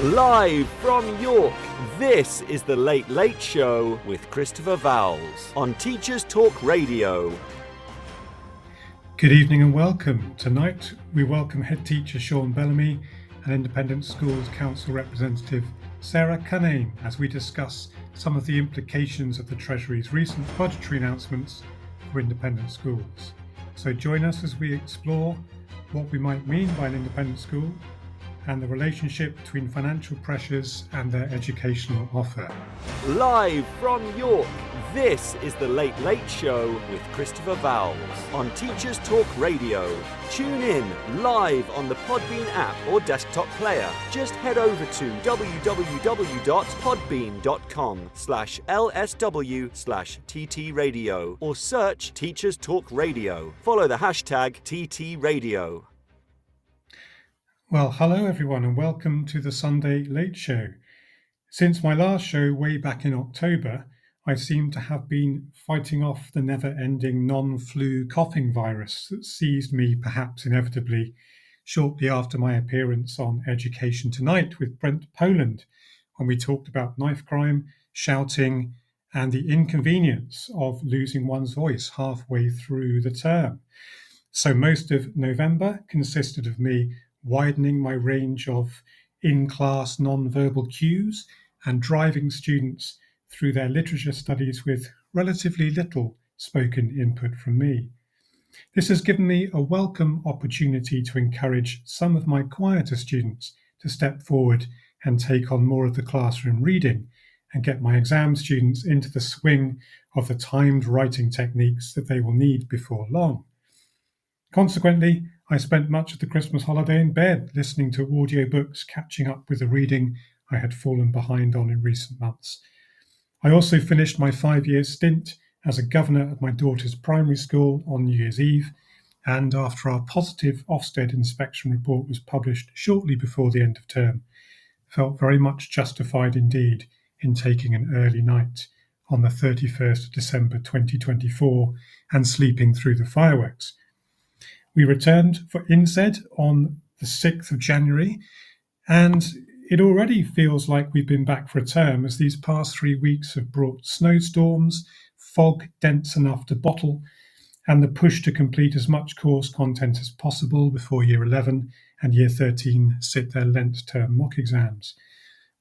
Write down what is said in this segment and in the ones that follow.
Live from York, this is the Late Late Show with Christopher Vowles on Teachers Talk Radio. Good evening and welcome. Tonight we welcome Head Teacher Sean Bellamy and Independent Schools Council Representative Sarah Cunnane as we discuss some of the implications of the Treasury's recent budgetary announcements for independent schools. So join us as we explore what we might mean by an independent school and the relationship between financial pressures and their educational offer. Live from York, this is the Late Late Show with Christopher Vowles on Teachers Talk Radio. Tune in live on the Podbean app or desktop player. Just head over to www.podbean.com/LSW/TT Radio or search Teachers Talk Radio. Follow the hashtag TT Radio. Well, hello everyone and welcome to the Sunday Late Show. Since my last show way back in October, I seem to have been fighting off the never-ending non-flu coughing virus that seized me perhaps inevitably shortly after my appearance on Education Tonight with Brent Poland, when we talked about knife crime, shouting, and the inconvenience of losing one's voice halfway through the term. So most of November consisted of me widening my range of in-class non-verbal cues and driving students through their literature studies with relatively little spoken input from me. This has given me a welcome opportunity to encourage some of my quieter students to step forward and take on more of the classroom reading and get my exam students into the swing of the timed writing techniques that they will need before long. Consequently, I spent much of the Christmas holiday in bed listening to audiobooks, catching up with the reading I had fallen behind on in recent months. I also finished my 5-year stint as a governor at my daughter's primary school on New Year's Eve, and after our positive Ofsted inspection report was published shortly before the end of term, felt very much justified indeed in taking an early night on the 31st of December 2024 and sleeping through the fireworks. We returned for INSEAD on the 6th of January, and it already feels like we've been back for a term, as these past 3 weeks have brought snowstorms, fog dense enough to bottle, and the push to complete as much course content as possible before Year 11 and Year 13 sit their Lent term mock exams.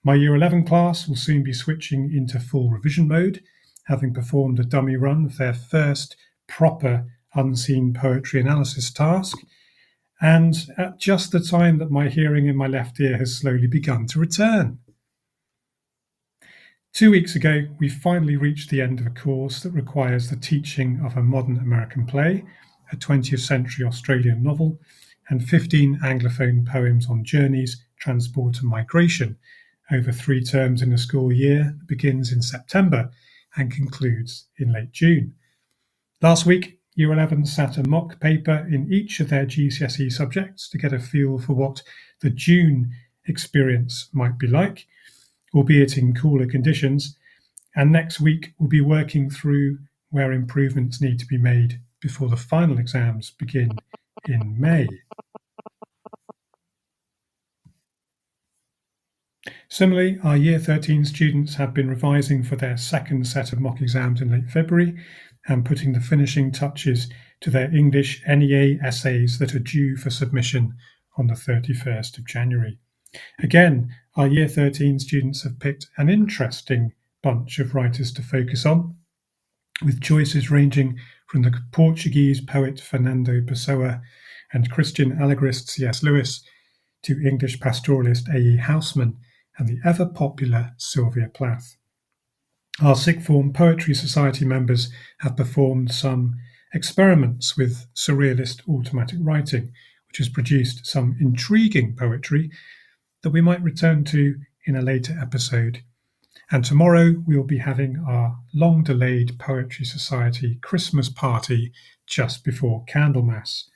My Year 11 class will soon be switching into full revision mode, having performed a dummy run of their first proper unseen poetry analysis task, and at just the time that my hearing in my left ear has slowly begun to return. 2 weeks ago, we finally reached the end of a course that requires the teaching of a modern American play, a 20th century Australian novel, and 15 Anglophone poems on journeys, transport and migration over 3 terms in a school year that begins in September and concludes in late June. Last week, Year 11 sat a mock paper in each of their GCSE subjects to get a feel for what the June experience might be like, albeit in cooler conditions, and next week we'll be working through where improvements need to be made before the final exams begin in May. Similarly, our Year 13 students have been revising for their second set of mock exams in late February and putting the finishing touches to their English NEA essays that are due for submission on the 31st of January. Again, our Year 13 students have picked an interesting bunch of writers to focus on, with choices ranging from the Portuguese poet Fernando Pessoa and Christian allegorist C.S. Lewis to English pastoralist A.E. Housman and the ever-popular Sylvia Plath. Our Sixth Form Poetry Society members have performed some experiments with surrealist automatic writing, which has produced some intriguing poetry that we might return to in a later episode. And tomorrow we'll be having our long-delayed Poetry Society Christmas party just before Candlemas.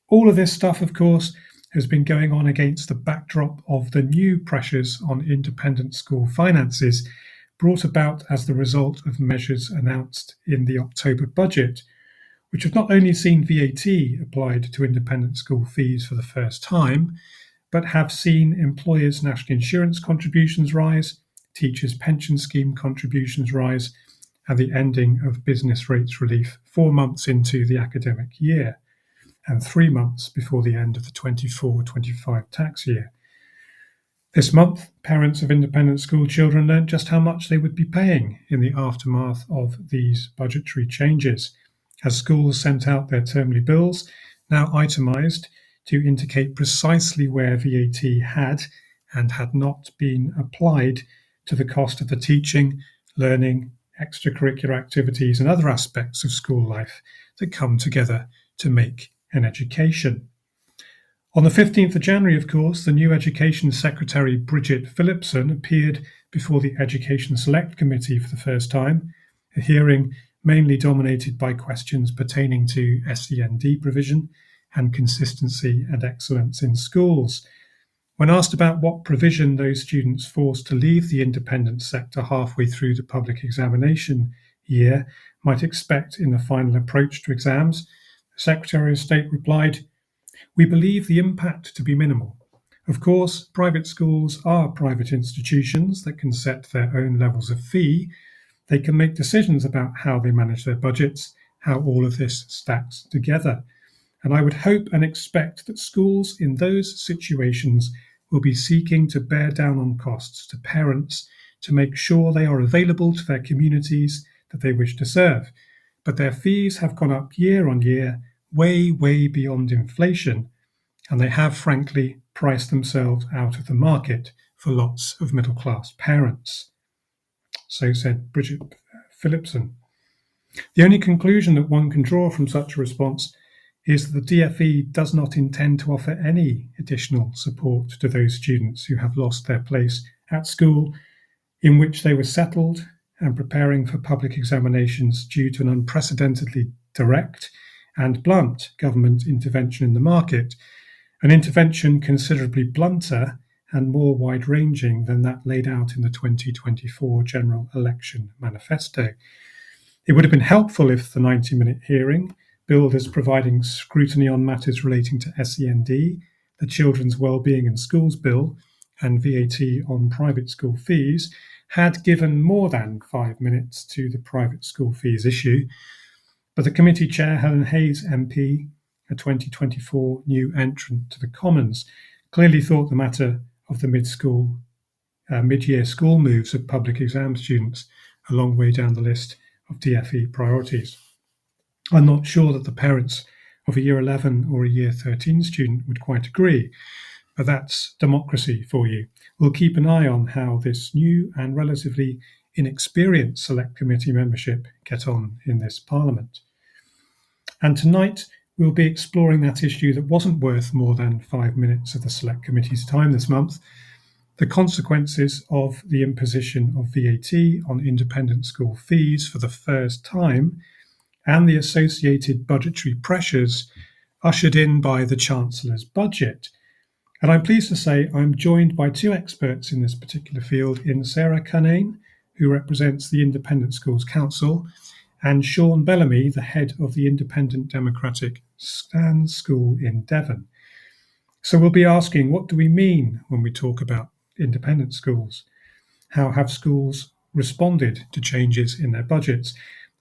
All of this stuff, of course, has been going on against the backdrop of the new pressures on independent school finances brought about as the result of measures announced in the October budget, which have not only seen VAT applied to independent school fees for the first time, but have seen employers' national insurance contributions rise, teachers' pension scheme contributions rise, and the ending of business rates relief 4 months into the academic year and 3 months before the end of the 24-25 tax year. This month, parents of independent school children learnt just how much they would be paying in the aftermath of these budgetary changes, as schools sent out their termly bills, now itemised, to indicate precisely where VAT had and had not been applied to the cost of the teaching, learning, extracurricular activities and other aspects of school life that come together to make an education. On the 15th of January, of course, the new Education Secretary Bridget Phillipson appeared before the Education Select Committee for the first time, a hearing mainly dominated by questions pertaining to SEND provision and consistency and excellence in schools. When asked about what provision those students forced to leave the independent sector halfway through the public examination year might expect in the final approach to exams, the Secretary of State replied, "We believe the impact to be minimal. Of course, private schools are private institutions that can set their own levels of fee. They can make decisions about how they manage their budgets, how all of this stacks together. And I would hope and expect that schools in those situations will be seeking to bear down on costs to parents to make sure they are available to their communities that they wish to serve. But their fees have gone up year on year, way, way beyond inflation, and they have, frankly, priced themselves out of the market for lots of middle-class parents." So said Bridget Phillipson. The only conclusion that one can draw from such a response is that the DFE does not intend to offer any additional support to those students who have lost their place at school in which they were settled and preparing for public examinations due to an unprecedentedly direct and blunt government intervention in the market, an intervention considerably blunter and more wide-ranging than that laid out in the 2024 general election manifesto. It would have been helpful if the 90-minute hearing, billed as providing scrutiny on matters relating to SEND, the Children's Wellbeing in Schools Bill, and VAT on private school fees, had given more than 5 minutes to the private school fees issue. But the committee chair, Helen Hayes MP, a 2024 new entrant to the Commons, clearly thought the matter of the mid-year school moves of public exam students a long way down the list of DFE priorities. I'm not sure that the parents of a Year 11 or a Year 13 student would quite agree, but that's democracy for you. We'll keep an eye on how this new and relatively inexperienced Select Committee membership get on in this Parliament. And tonight, we'll be exploring that issue that wasn't worth more than 5 minutes of the Select Committee's time this month, the consequences of the imposition of VAT on independent school fees for the first time, and the associated budgetary pressures ushered in by the Chancellor's budget. And I'm pleased to say I'm joined by two experts in this particular field in Sarah Cunnane, who represents the Independent Schools Council, and Sean Bellamy, the head of the Independent Democratic Stand School in Devon. So we'll be asking, what do we mean when we talk about independent schools? How have schools responded to changes in their budgets?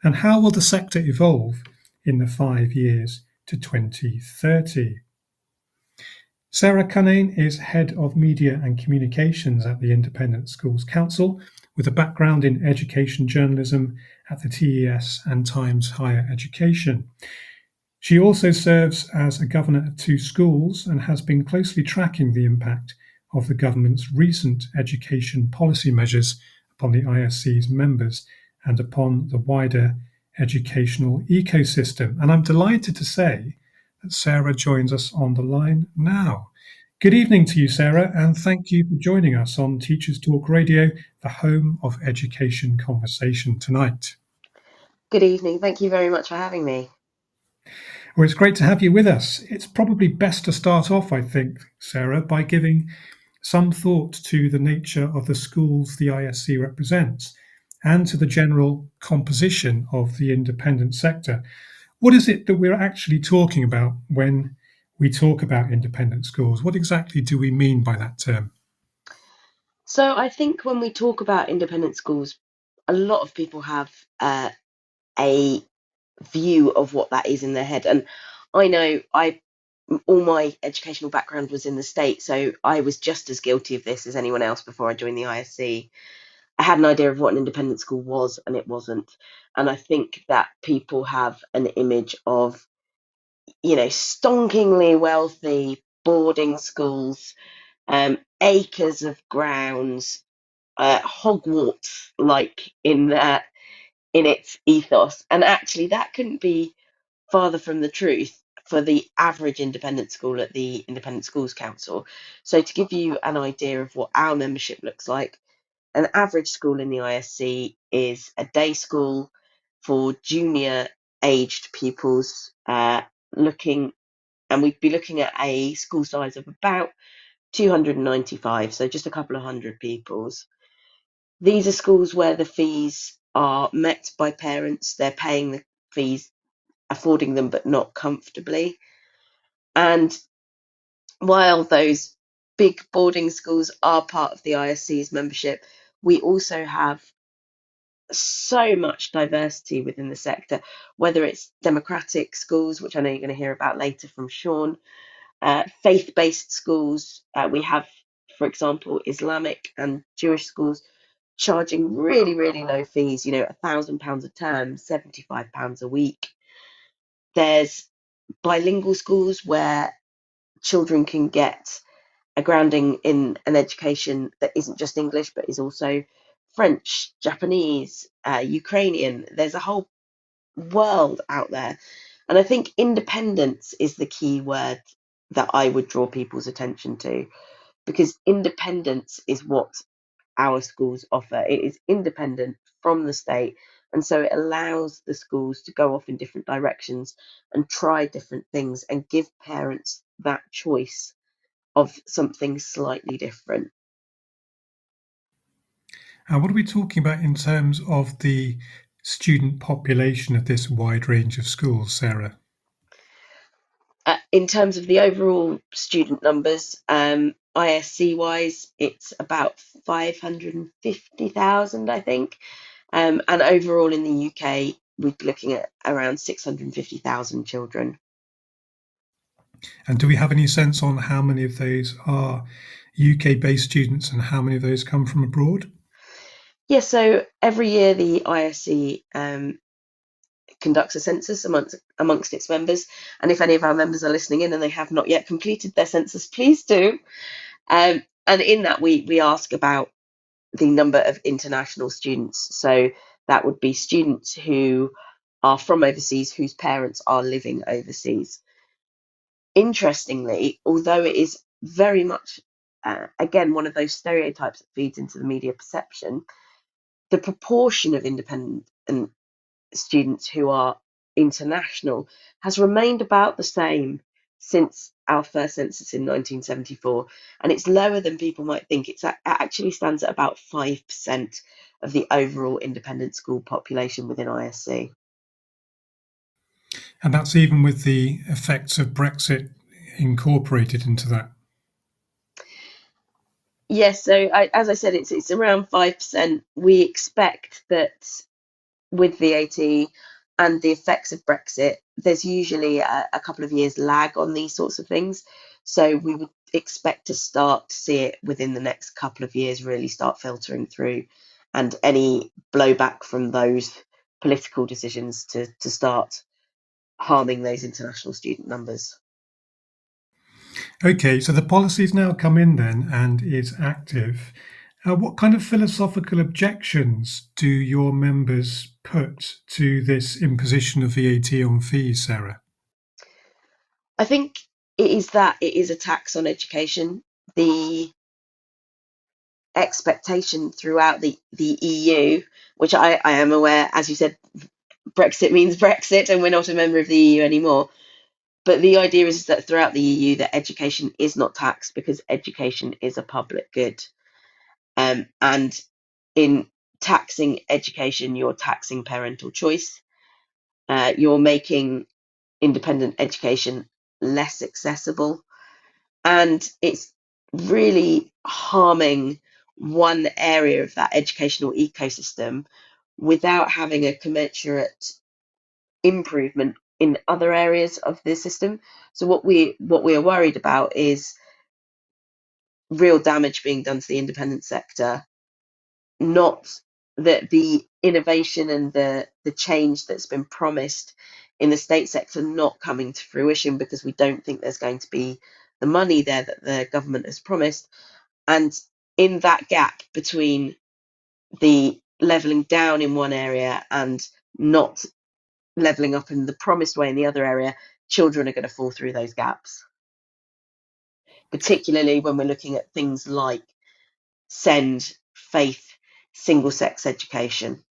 And how will the sector evolve in the 5 years to 2030? Sarah Cunnane is Head of Media and Communications at the Independent Schools Council, with a background in education journalism at the TES and Times Higher Education. She also serves as a governor at 2 schools and has been closely tracking the impact of the government's recent education policy measures upon the ISC's members and upon the wider educational ecosystem. And I'm delighted to say that Sarah joins us on the line now. Good evening to you, Sarah, and thank you for joining us on Teachers Talk Radio, the home of education conversation tonight. Good evening. Thank you very much for having me. Well, it's great to have you with us. It's probably best to start off, I think, Sarah, by giving some thought to the nature of the schools the ISC represents and to the general composition of the independent sector. What is it that we're actually talking about when we talk about independent schools. What exactly do we mean by that term? So I think when we talk about independent schools, a lot of people have a view of what that is in their head. And I know all my educational background was in the States, so I was just as guilty of this as anyone else before I joined the ISC. I had an idea of what an independent school was, and it wasn't. And I think that people have an image of, stonkingly wealthy boarding schools, acres of grounds, Hogwarts like in its ethos. And actually, that couldn't be farther from the truth for the average independent school at the Independent Schools Council. So, to give you an idea of what our membership looks like, an average school in the ISC is a day school for junior aged pupils, and we'd be looking at a school size of about 295, so just a couple of hundred pupils. These are schools where the fees are met by parents, they're paying the fees, affording them, but not comfortably. And while those big boarding schools are part of the ISC's membership, we also have so much diversity within the sector, whether it's democratic schools, which I know you're going to hear about later from Sean, faith-based schools. We have, for example, Islamic and Jewish schools charging really, really low fees, £1,000 a term, £75 a week. There's bilingual schools where children can get a grounding in an education that isn't just English, but is also French, Japanese, Ukrainian. There's a whole world out there. And I think independence is the key word that I would draw people's attention to, because independence is what our schools offer. It is independent from the state. And so it allows the schools to go off in different directions and try different things and give parents that choice of something slightly different. And what are we talking about in terms of the student population of this wide range of schools, Sarah? In terms of the overall student numbers, ISC wise, it's about 550,000, I think. And overall in the UK, we'd be looking at around 650,000 children. And do we have any sense on how many of those are UK-based students and how many of those come from abroad? Yes, so every year the ISC conducts a census amongst its members. And if any of our members are listening in and they have not yet completed their census, please do. And in that, we ask about the number of international students. So that would be students who are from overseas, whose parents are living overseas. Interestingly, although it is very much, again, one of those stereotypes that feeds into the media perception, the proportion of independent students who are international has remained about the same since our first census in 1974, and it's lower than people might think. It actually stands at about 5% of the overall independent school population within ISC. And that's even with the effects of Brexit incorporated into that. Yes, so as I said, it's around 5%. We expect that with VAT and the effects of Brexit, there's usually a couple of years lag on these sorts of things. So we would expect to start to see it within the next couple of years really start filtering through, and any blowback from those political decisions to start harming those international student numbers. Okay, so the policy's now come in then and is active. What kind of philosophical objections do your members put to this imposition of VAT on fees, Sarah? I think it is a tax on education. The expectation throughout the EU, which I am aware, as you said, Brexit means Brexit and we're not a member of the EU anymore. But the idea is that throughout the EU, that education is not taxed because education is a public good. And in taxing education, you're taxing parental choice. You're making independent education less accessible, and it's really harming one area of that educational ecosystem without having a commensurate improvement in other areas of the system. So what we are worried about is real damage being done to the independent sector, not that the innovation and the change that's been promised in the state sector not coming to fruition because we don't think there's going to be the money there that the government has promised. And in that gap between the levelling down in one area and not levelling up in the promised way in the other area, children are going to fall through those gaps, particularly when we're looking at things like SEND, faith, single-sex education.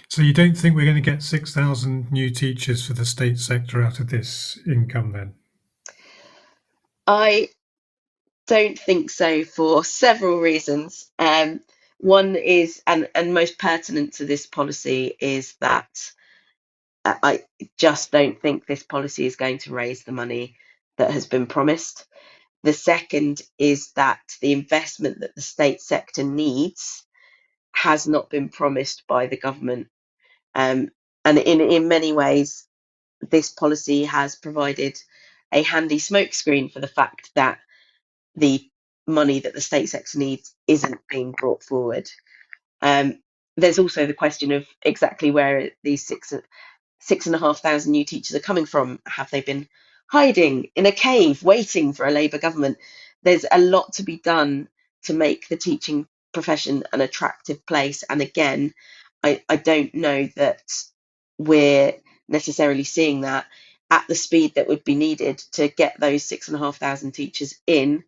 So you don't think we're going to get 6,000 new teachers for the state sector out of this income then? I don't think so for several reasons. One is, and most pertinent to this policy, is that I just don't think this policy is going to raise the money that has been promised. The second is that the investment that the state sector needs has not been promised by the government. And in many ways, this policy has provided a handy smokescreen for the fact that the money that the state sector needs isn't being brought forward. There's also the question of exactly where these 6,500 new teachers are coming from. Have they been hiding in a cave waiting for a Labour government? There's a lot to be done to make the teaching profession an attractive place. And again, I don't know that we're necessarily seeing that at the speed that would be needed to get those 6,500 teachers in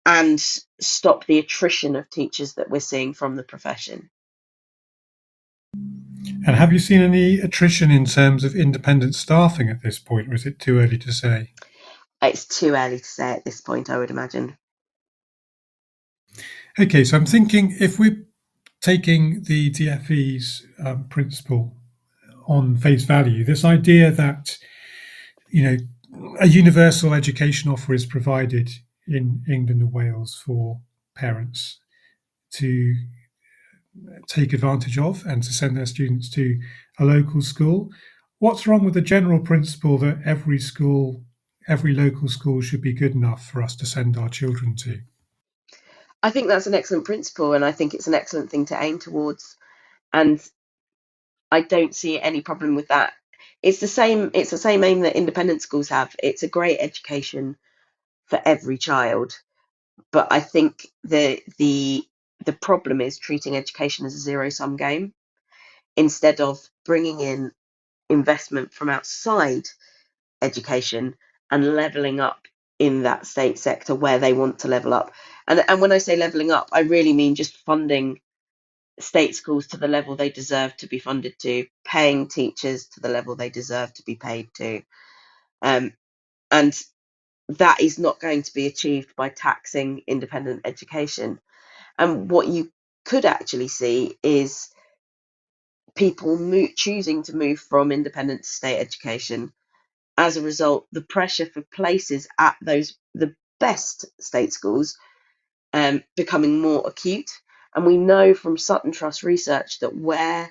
and stop the attrition of teachers that we're seeing from the profession. And have you seen any attrition in terms of independent staffing at this point, or is it too early to say? It's too early to say at this point, I would imagine. Okay, so I'm thinking if we're taking the DFE's principle on face value, this idea that, a universal education offer is provided in England and Wales for parents to take advantage of and to send their students to a local school. What's wrong with the general principle that every local school should be good enough for us to send our children to? I think that's an excellent principle, and I think it's an excellent thing to aim towards. And I don't see any problem with that. It's the same aim that independent schools have. It's a great education for every child. But I think the problem is treating education as a zero-sum game instead of bringing in investment from outside education and levelling up in that state sector where they want to level up. And when I say levelling up, I really mean just funding state schools to the level they deserve to be funded to, paying teachers to the level they deserve to be paid to. And that is not going to be achieved by taxing independent education. And what you could actually see is people choosing to move from independent to state education. As a result, the pressure for places at the best state schools becoming more acute. And we know from Sutton Trust research that where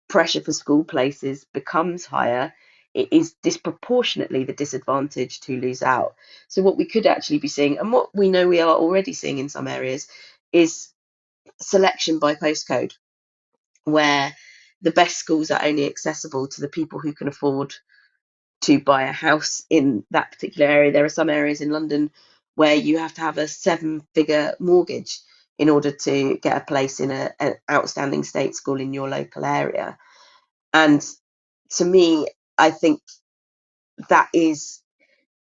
pressure for school places becomes higher, it is disproportionately the disadvantaged who lose out. So what we could actually be seeing, and what we know we are already seeing in some areas, is selection by postcode, where the best schools are only accessible to the people who can afford to buy a house in that particular area. There are some areas in London where you have to have a 7-figure mortgage in order to get a place in an outstanding state school in your local area. And to me, I think that is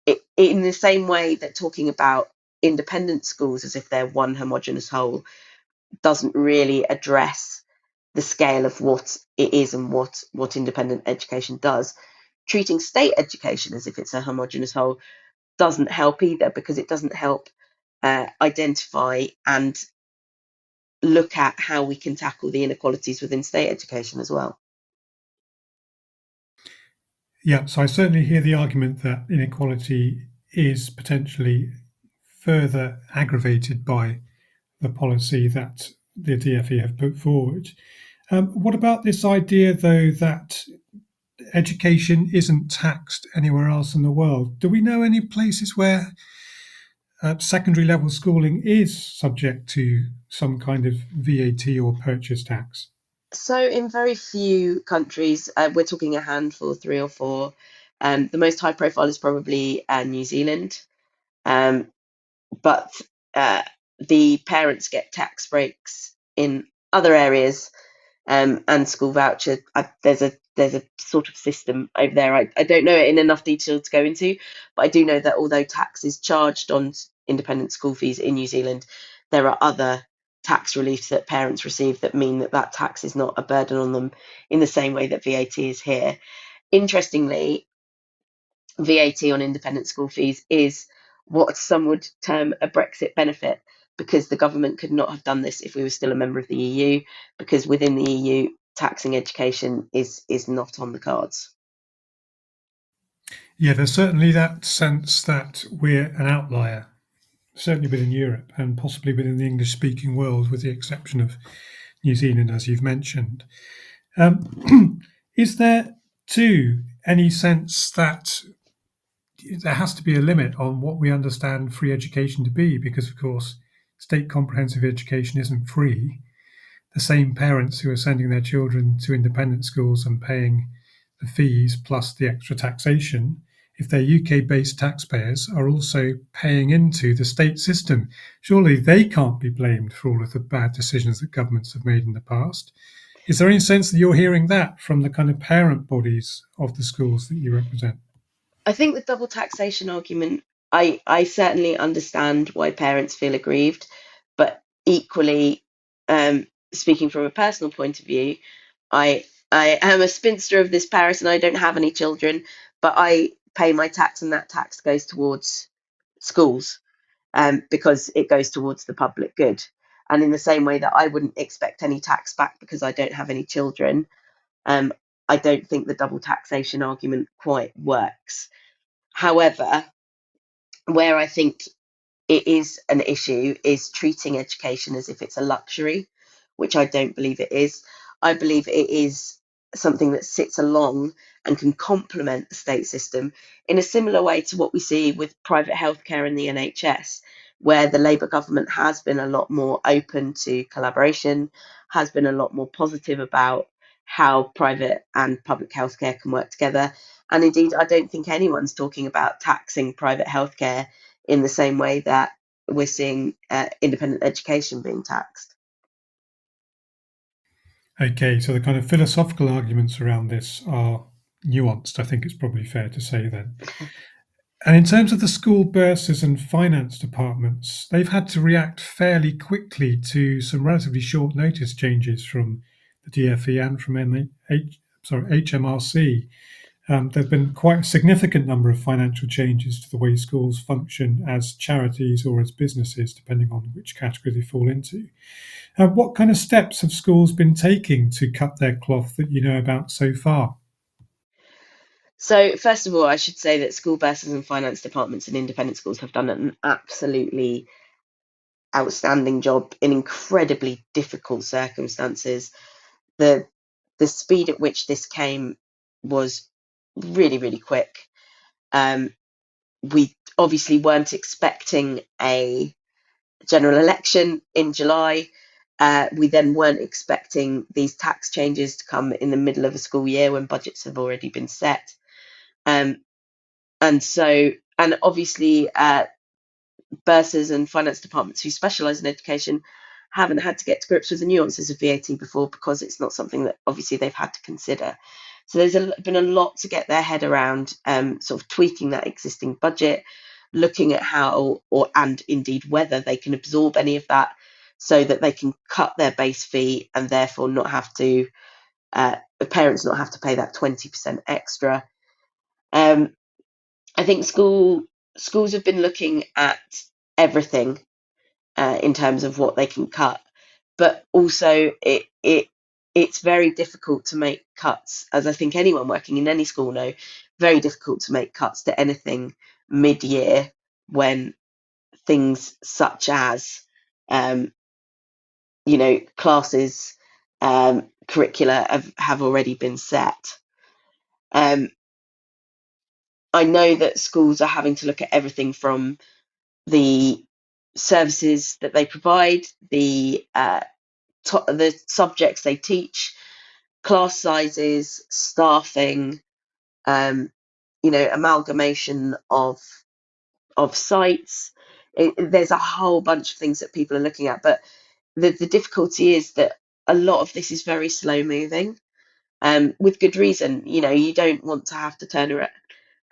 it, in the same way that talking about independent schools as if they're one homogenous whole doesn't really address the scale of what it is and what independent education does. Treating state education as if it's a homogenous whole doesn't help either, because it doesn't help identify and look at how we can tackle the inequalities within state education as well. Yeah, so I certainly hear the argument that inequality is potentially further aggravated by the policy that the DfE have put forward. What about this idea, though, that education isn't taxed anywhere else in the world? Do we know any places where secondary level schooling is subject to some kind of VAT or purchase tax? So, in very few countries, we're talking a handful, three or four. The most high profile is probably New Zealand, um, but uh, the parents get tax breaks in other areas, and school voucher. There's a sort of system over there. I don't know it in enough detail to go into, but I do know that although tax is charged on independent school fees in New Zealand, there are other tax reliefs that parents receive that mean that that tax is not a burden on them in the same way that VAT is here. Interestingly, VAT on independent school fees is what some would term a Brexit benefit, because the government could not have done this if we were still a member of the EU, because within the EU, taxing education is not on the cards. Yeah, there's certainly that sense that we're an outlier, certainly within Europe and possibly within the English-speaking world, with the exception of New Zealand, as you've mentioned. Is there, too, any sense that there has to be a limit on what we understand free education to be? Because, of course, state comprehensive education isn't free. The same parents who are sending their children to independent schools and paying the fees plus the extra taxation, if they're UK-based taxpayers, are also paying into the state system. Surely they can't be blamed for all of the bad decisions that governments have made in the past. Is there any sense that you're hearing that from the kind of parent bodies of the schools that you represent? I think the double taxation argument, I certainly understand why parents feel aggrieved, but equally, speaking from a personal point of view, I am a spinster of this Paris and I don't have any children, but I pay my tax and that tax goes towards schools, because it goes towards the public good. And in the same way that I wouldn't expect any tax back because I don't have any children, um, I don't think the double taxation argument quite works. However, where I think it is an issue is treating education as if it's a luxury, which I don't believe it is. I believe it is something that sits along and can complement the state system in a similar way to what we see with private healthcare in the NHS, where the Labour government has been a lot more open to collaboration, has been a lot more positive about how private and public healthcare can work together. And indeed, I don't think anyone's talking about taxing private healthcare in the same way that we're seeing independent education being taxed. Okay, so the kind of philosophical arguments around this are nuanced, I think it's probably fair to say then. And in terms of the school bursars and finance departments, they've had to react fairly quickly to some relatively short notice changes from the DfE and from HMRC. There have been quite a significant number of financial changes to the way schools function as charities or as businesses, depending on which category they fall into. What kind of steps have schools been taking to cut their cloth that you know about so far? So, first of all, I should say that school bursars and finance departments in independent schools have done an absolutely outstanding job in incredibly difficult circumstances. The the speed at which this came was really, really quick. We obviously weren't expecting a general election in July. We then weren't expecting these tax changes to come in the middle of a school year when budgets have already been set. Um, and obviously, bursars and finance departments who specialise in education haven't had to get to grips with the nuances of VAT before, because it's not something that obviously they've had to consider. So there's been a lot to get their head around, sort of tweaking that existing budget, looking at how and indeed whether they can absorb any of that so that they can cut their base fee and therefore not have to, parents not have to pay that 20% extra. I think schools have been looking at everything in terms of what they can cut, but also it's very difficult to make cuts, as I think anyone working in any school know, very difficult to make cuts to anything mid-year when things such as classes, curricula have already been set. I know that schools are having to look at everything from the services that they provide, the subjects they teach, class sizes, staffing, amalgamation of sites. There's a whole bunch of things that people are looking at, but the difficulty is that a lot of this is very slow moving, with good reason. You don't want to have to turn around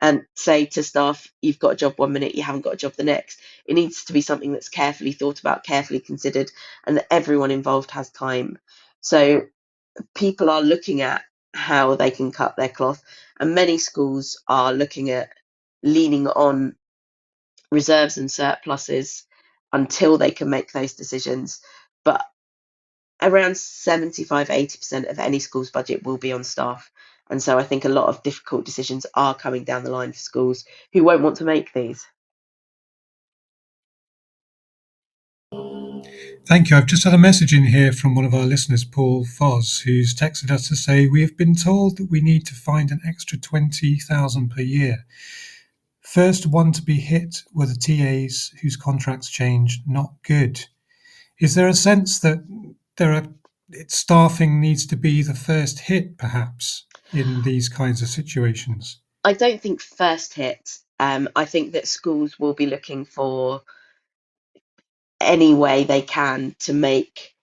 and say to staff, you've got a job 1 minute, you haven't got a job the next. It needs to be something that's carefully thought about, carefully considered, and that everyone involved has time. So people are looking at how they can cut their cloth, and many schools are looking at leaning on reserves and surpluses until they can make those decisions. But around 75-80% of any school's budget will be on staff. And so I think a lot of difficult decisions are coming down the line for schools who won't want to make these. Thank you. I've just had a message in here from one of our listeners, Paul Foz, who's texted us to say, we have been told that we need to find an extra 20,000 per year. First one to be hit were the TAs whose contracts changed. Not good. Is there a sense that staffing needs to be the first hit, perhaps, in these kinds of situations? I don't think first hit. I think that schools will be looking for any way they can to make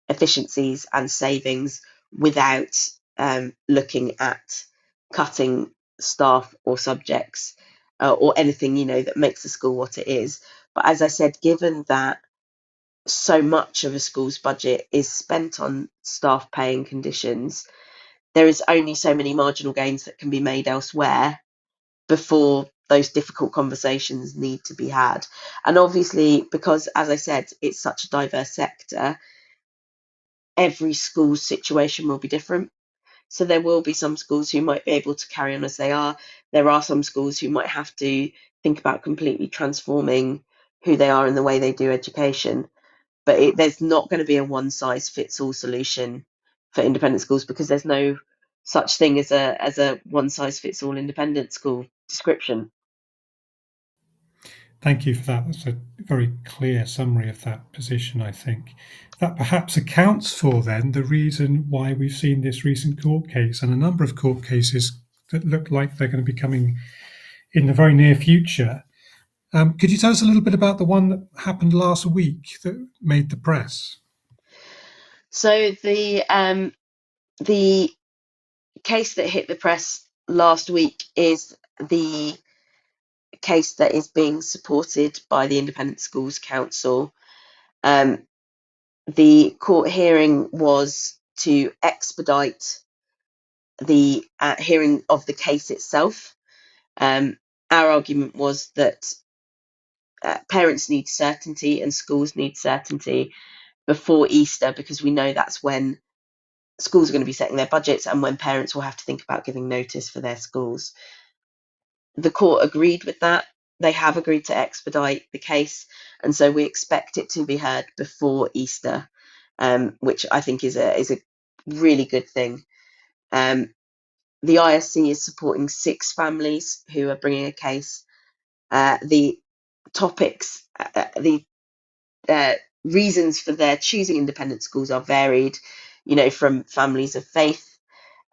efficiencies and savings without looking at cutting staff or subjects or anything that makes the school what it is. But as I said, given that so much of a school's budget is spent on staff pay and conditions, there is only so many marginal gains that can be made elsewhere before those difficult conversations need to be had. And obviously, because, as I said, it's such a diverse sector, every school's situation will be different. So there will be some schools who might be able to carry on as they are. There are some schools who might have to think about completely transforming who they are and the way they do education. But there's not going to be a one-size-fits-all solution for independent schools, because there's no such thing as a one-size-fits-all independent school description. Thank you for that. That's a very clear summary of that position, I think. That perhaps accounts for, then, the reason why we've seen this recent court case and a number of court cases that look like they're going to be coming in the very near future. Could you tell us a little bit about the one that happened last week that made the press? So the case that hit the press last week is the case that is being supported by the Independent Schools Council. The court hearing was to expedite the hearing of the case itself. Our argument was that parents need certainty and schools need certainty before Easter, because we know that's when schools are going to be setting their budgets and when parents will have to think about giving notice for their schools. The court agreed with that. They have agreed to expedite the case, and so we expect it to be heard before Easter, which I think is a really good thing. The ISC is supporting 6 families who are bringing a case. The topics, the reasons for their choosing independent schools are varied, from families of faith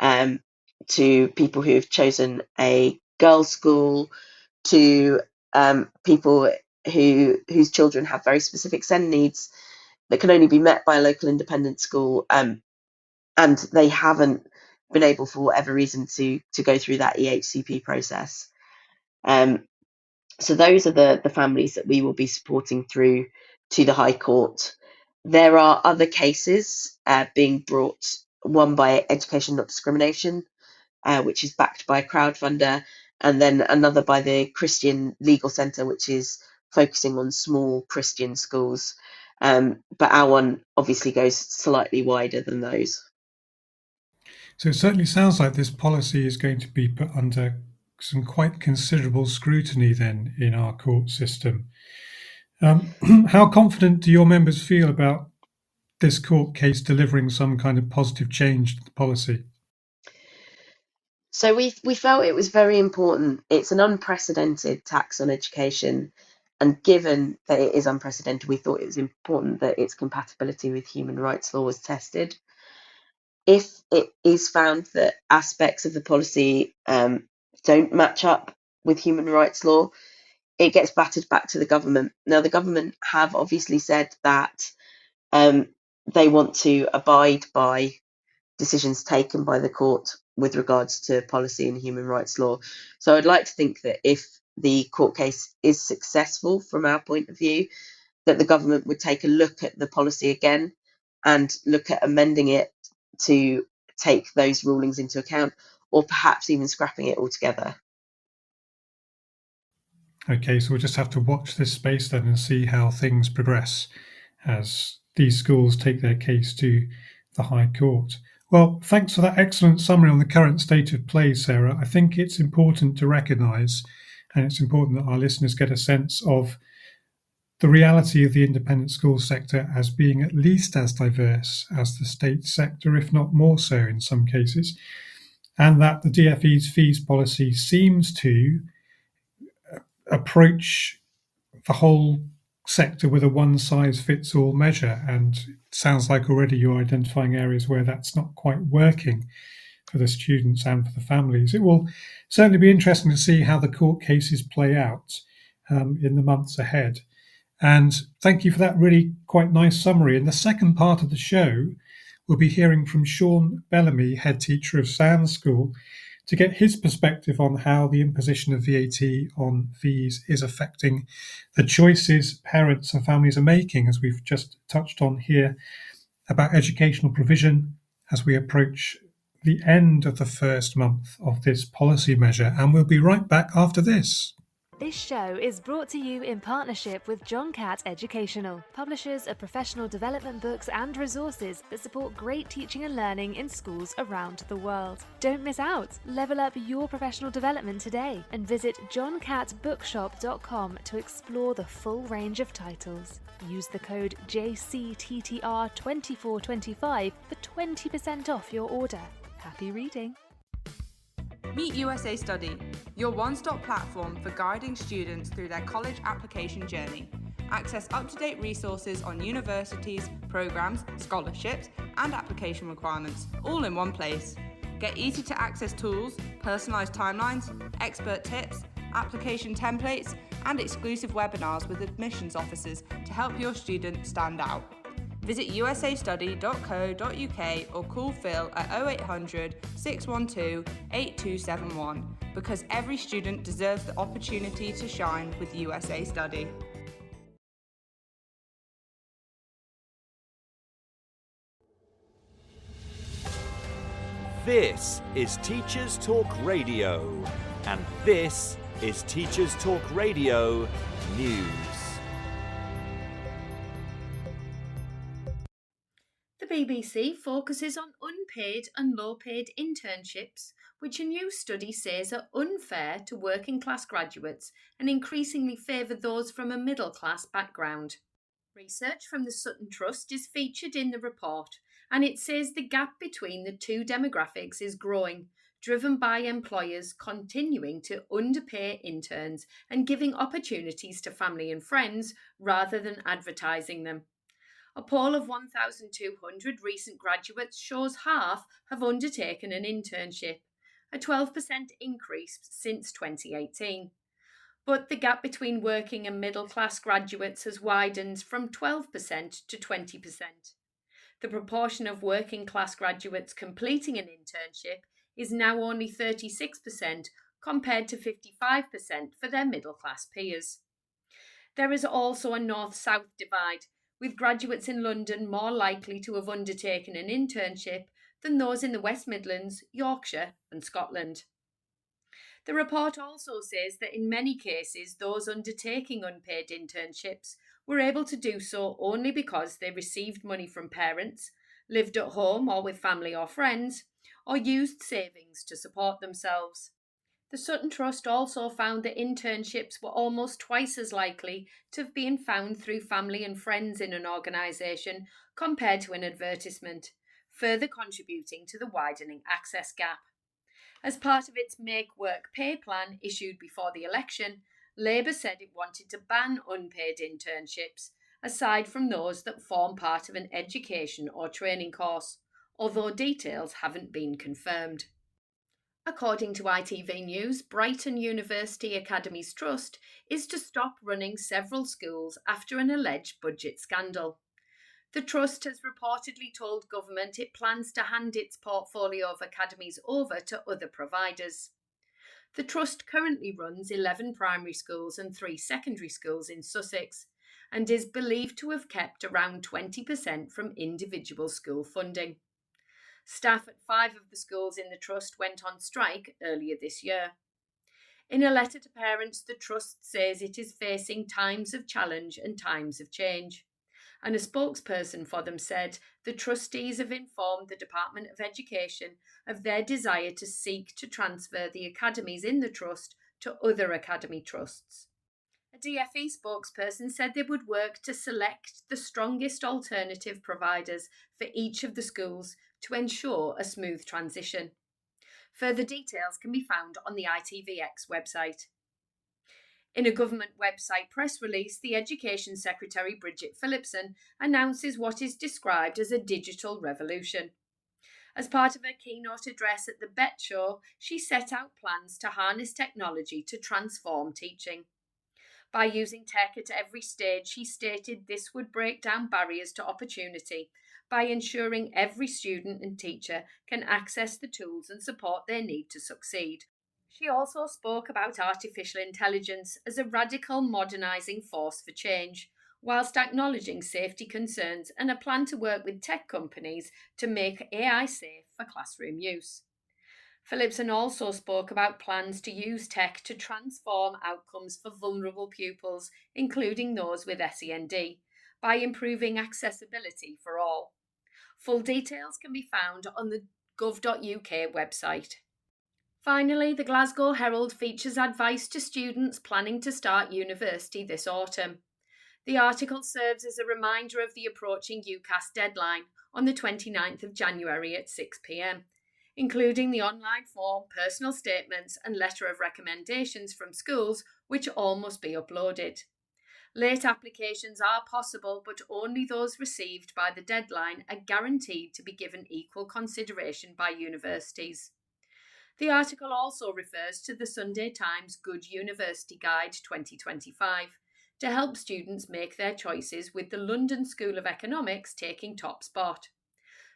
to people who have chosen a girls' school to people whose children have very specific SEND needs that can only be met by a local independent school, and they haven't been able, for whatever reason, to go through that EHCP process. So those are the families that we will be supporting through to the High Court. There are other cases being brought, one by Education Not Discrimination, which is backed by a crowdfunder, and then another by the Christian Legal Centre, which is focusing on small Christian schools. But our one obviously goes slightly wider than those. So it certainly sounds like this policy is going to be put under some quite considerable scrutiny then in our court system. How confident do your members feel about this court case delivering some kind of positive change to the policy? So we felt it was very important. It's an unprecedented tax on education, and given that it is unprecedented, we thought it was important that its compatibility with human rights law was tested. If it is found that aspects of the policy don't match up with human rights law, it gets battered back to the government. Now, the government have obviously said that they want to abide by decisions taken by the court with regards to policy and human rights law. So I'd like to think that if the court case is successful from our point of view, that the government would take a look at the policy again and look at amending it to take those rulings into account, or perhaps even scrapping it altogether. Okay, so we'll just have to watch this space then and see how things progress as these schools take their case to the High Court. Well, thanks for that excellent summary on the current state of play, Sarah. I think it's important to recognise, and it's important that our listeners get a sense of the reality of the independent school sector as being at least as diverse as the state sector, if not more so in some cases, and that the DFE's fees policy seems to approach the whole sector with a one-size-fits-all measure, and it sounds like already you're identifying areas where that's not quite working for the students and for the families. It will certainly be interesting to see how the court cases play out in the months ahead. And thank you for that really quite nice summary. In the second part of the show, we'll be hearing from Sean Bellamy, head teacher of Sands School, to get his perspective on how the imposition of VAT on fees is affecting the choices parents and families are making, as we've just touched on here, about educational provision as we approach the end of the first month of this policy measure. And we'll be right back after this. This show is brought to you in partnership with John Catt Educational, publishers of professional development books and resources that support great teaching and learning in schools around the world. Don't miss out. Level up your professional development today and visit johncattbookshop.com to explore the full range of titles. Use the code JCTTR2425 for 20% off your order. Happy reading. Meet USA Study, your one-stop platform for guiding students through their college application journey. Access up-to-date resources on universities, programs, scholarships, and application requirements, all in one place. Get easy-to-access tools, personalised timelines, expert tips, application templates, and exclusive webinars with admissions officers to help your student stand out. Visit usastudy.co.uk or call Phil at 0800 612 8271 because every student deserves the opportunity to shine with USA Study. This is Teachers Talk Radio, and this is Teachers Talk Radio News. The BBC focuses on unpaid and low-paid internships, which a new study says are unfair to working-class graduates and increasingly favour those from a middle-class background. Research from the Sutton Trust is featured in the report, and it says the gap between the two demographics is growing, driven by employers continuing to underpay interns and giving opportunities to family and friends rather than advertising them. A poll of 1,200 recent graduates shows half have undertaken an internship, a 12% increase since 2018. But the gap between working and middle-class graduates has widened from 12% to 20%. The proportion of working-class graduates completing an internship is now only 36% compared to 55% for their middle-class peers. There is also a north-south divide, with graduates in London more likely to have undertaken an internship than those in the West Midlands, Yorkshire and Scotland. The report also says that in many cases those undertaking unpaid internships were able to do so only because they received money from parents, lived at home or with family or friends, or used savings to support themselves. The Sutton Trust also found that internships were almost twice as likely to have been found through family and friends in an organisation compared to an advertisement, further contributing to the widening access gap. As part of its Make Work Pay plan issued before the election, Labour said it wanted to ban unpaid internships, aside from those that form part of an education or training course, although details haven't been confirmed. According to ITV News, Brighton University Academies Trust is to stop running several schools after an alleged budget scandal. The Trust has reportedly told government it plans to hand its portfolio of academies over to other providers. The Trust currently runs 11 primary schools and 3 secondary schools in Sussex, and is believed to have kept around 20% from individual school funding. Staff at 5 of the schools in the Trust went on strike earlier this year. In a letter to parents, the Trust says it is facing times of challenge and times of change. And a spokesperson for them said the trustees have informed the Department of Education of their desire to seek to transfer the academies in the Trust to other academy trusts. A DFE spokesperson said they would work to select the strongest alternative providers for each of the schools to ensure a smooth transition. Further details can be found on the ITVX website. In a government website press release, the Education Secretary Bridget Phillipson announces what is described as a digital revolution. As part of her keynote address at the BET Show, she set out plans to harness technology to transform teaching. By using tech at every stage, she stated this would break down barriers to opportunity by ensuring every student and teacher can access the tools and support they need to succeed. She also spoke about artificial intelligence as a radical modernising force for change, whilst acknowledging safety concerns and a plan to work with tech companies to make AI safe for classroom use. Phillipson also spoke about plans to use tech to transform outcomes for vulnerable pupils, including those with SEND, by improving accessibility for all. Full details can be found on the gov.uk website. Finally, the Glasgow Herald features advice to students planning to start university this autumn. The article serves as a reminder of the approaching UCAS deadline on the 29th of January at 6 p.m, including the online form, personal statements and letter of recommendations from schools, which all must be uploaded. Late applications are possible, but only those received by the deadline are guaranteed to be given equal consideration by universities. The article also refers to the Sunday Times Good University Guide 2025 to help students make their choices, with the London School of Economics taking top spot.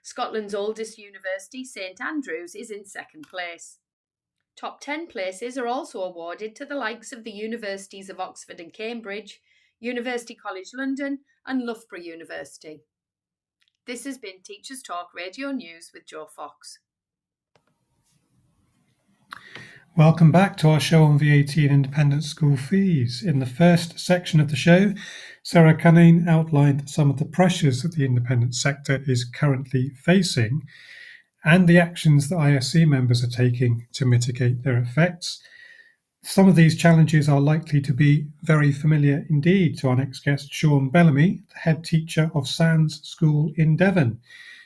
Scotland's oldest university, St Andrews, is in second place. Top 10 places are also awarded to the likes of the universities of Oxford and Cambridge, University College London and Loughborough University. This has been Teachers Talk Radio News with Jo Fox. Welcome back to our show on VAT and independent school fees. In the first section of the show, Sarah Cunning outlined some of the pressures that the independent sector is currently facing and the actions that ISC members are taking to mitigate their effects. Some of these challenges are likely to be very familiar indeed to our next guest, Sean Bellamy, the head teacher of Sands School in Devon.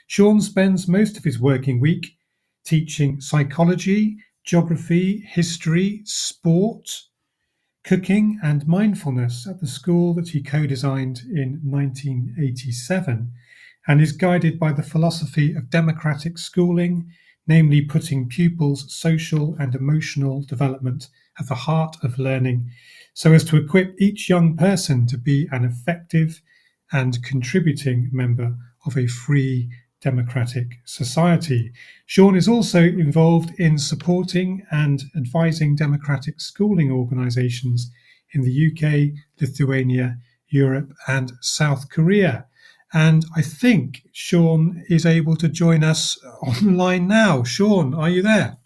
Sean spends most of his working week teaching psychology, geography, history, sport, cooking and mindfulness at the school that he co-designed in 1987 and is guided by the philosophy of democratic schooling, namely putting pupils' social and emotional development at the heart of learning so as to equip each young person to be an effective and contributing member of a free democratic society. Sean is also involved in supporting and advising democratic schooling organisations in the UK, Lithuania, Europe and South Korea. And I think Sean is able to join us online now. Sean, are you there?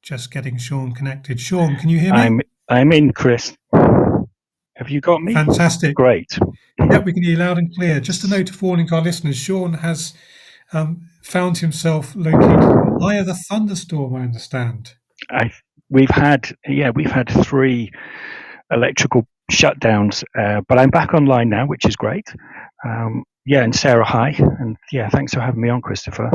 Just getting Sean connected. Sean, can you hear me? I'm in, Chris. Have you got me? Fantastic. Great. Yeah, we can hear you loud and clear. Just a note of warning to our listeners, Sean has found himself located in the eye of the thunderstorm, I understand. We've had 3 electrical shutdowns, but I'm back online now, which is great. And Sarah, hi, and thanks for having me on, Christopher.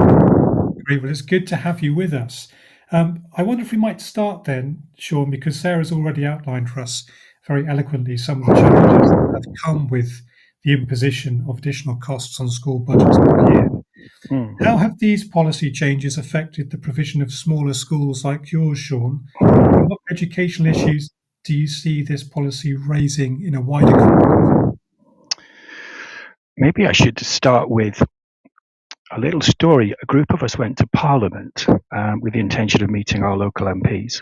Great. Well, it's good to have you with us. I wonder if we might start then, Sean, because Sarah's already outlined for us very eloquently some of the challenges that have come with the imposition of additional costs on school budgets per year. How have these policy changes affected the provision of smaller schools like yours, Sean? And what educational issues do you see this policy raising in a wider context? Maybe I should start with a little story. A group of us went to Parliament with the intention of meeting our local MPs.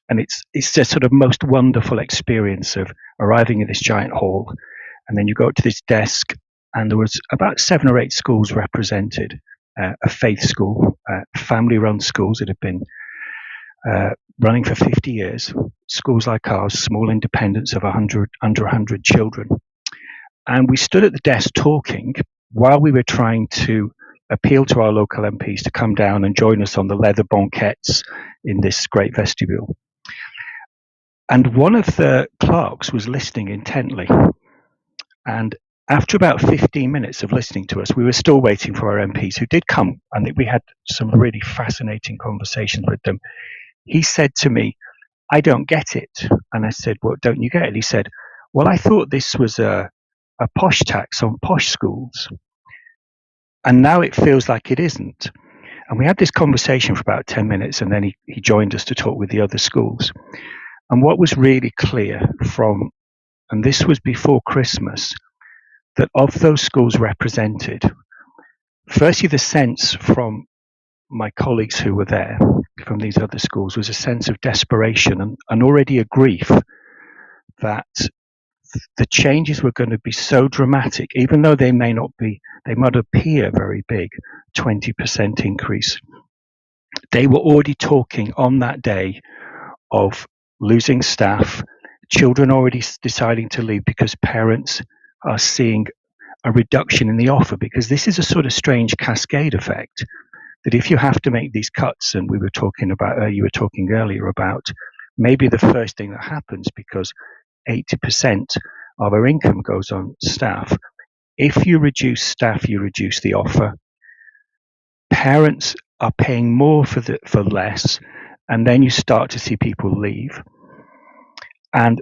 And it's the sort of most wonderful experience of arriving in this giant hall. And then you go to this desk, and there was about 7 or 8 schools represented, a faith school, family-run schools that have been running for 50 years, schools like ours, small independents of under 100 children. And we stood at the desk talking while we were trying to appeal to our local MPs to come down and join us on the leather banquettes in this great vestibule. And one of the clerks was listening intently. And after about 15 minutes of listening to us, we were still waiting for our MPs, who did come, and we had some really fascinating conversations with them. He said to me, "I don't get it." And I said, "What don't you get it?" He said, "Well, I thought this was a posh tax on posh schools. And now it feels like it isn't." And we had this conversation for about 10 minutes, and then he joined us to talk with the other schools. And what was really clear and this was before Christmas, that of those schools represented, firstly, the sense from my colleagues who were there from these other schools was a sense of desperation and already a grief that the changes were going to be so dramatic, even though they might appear very big, 20% increase. They were already talking on that day of losing staff, children already deciding to leave because parents are seeing a reduction in the offer, because this is a sort of strange cascade effect that if you have to make these cuts, and you were talking earlier about maybe the first thing that happens, because 80% of our income goes on staff. If you reduce staff, you reduce the offer. Parents are paying more for less, and then you start to see people leave. And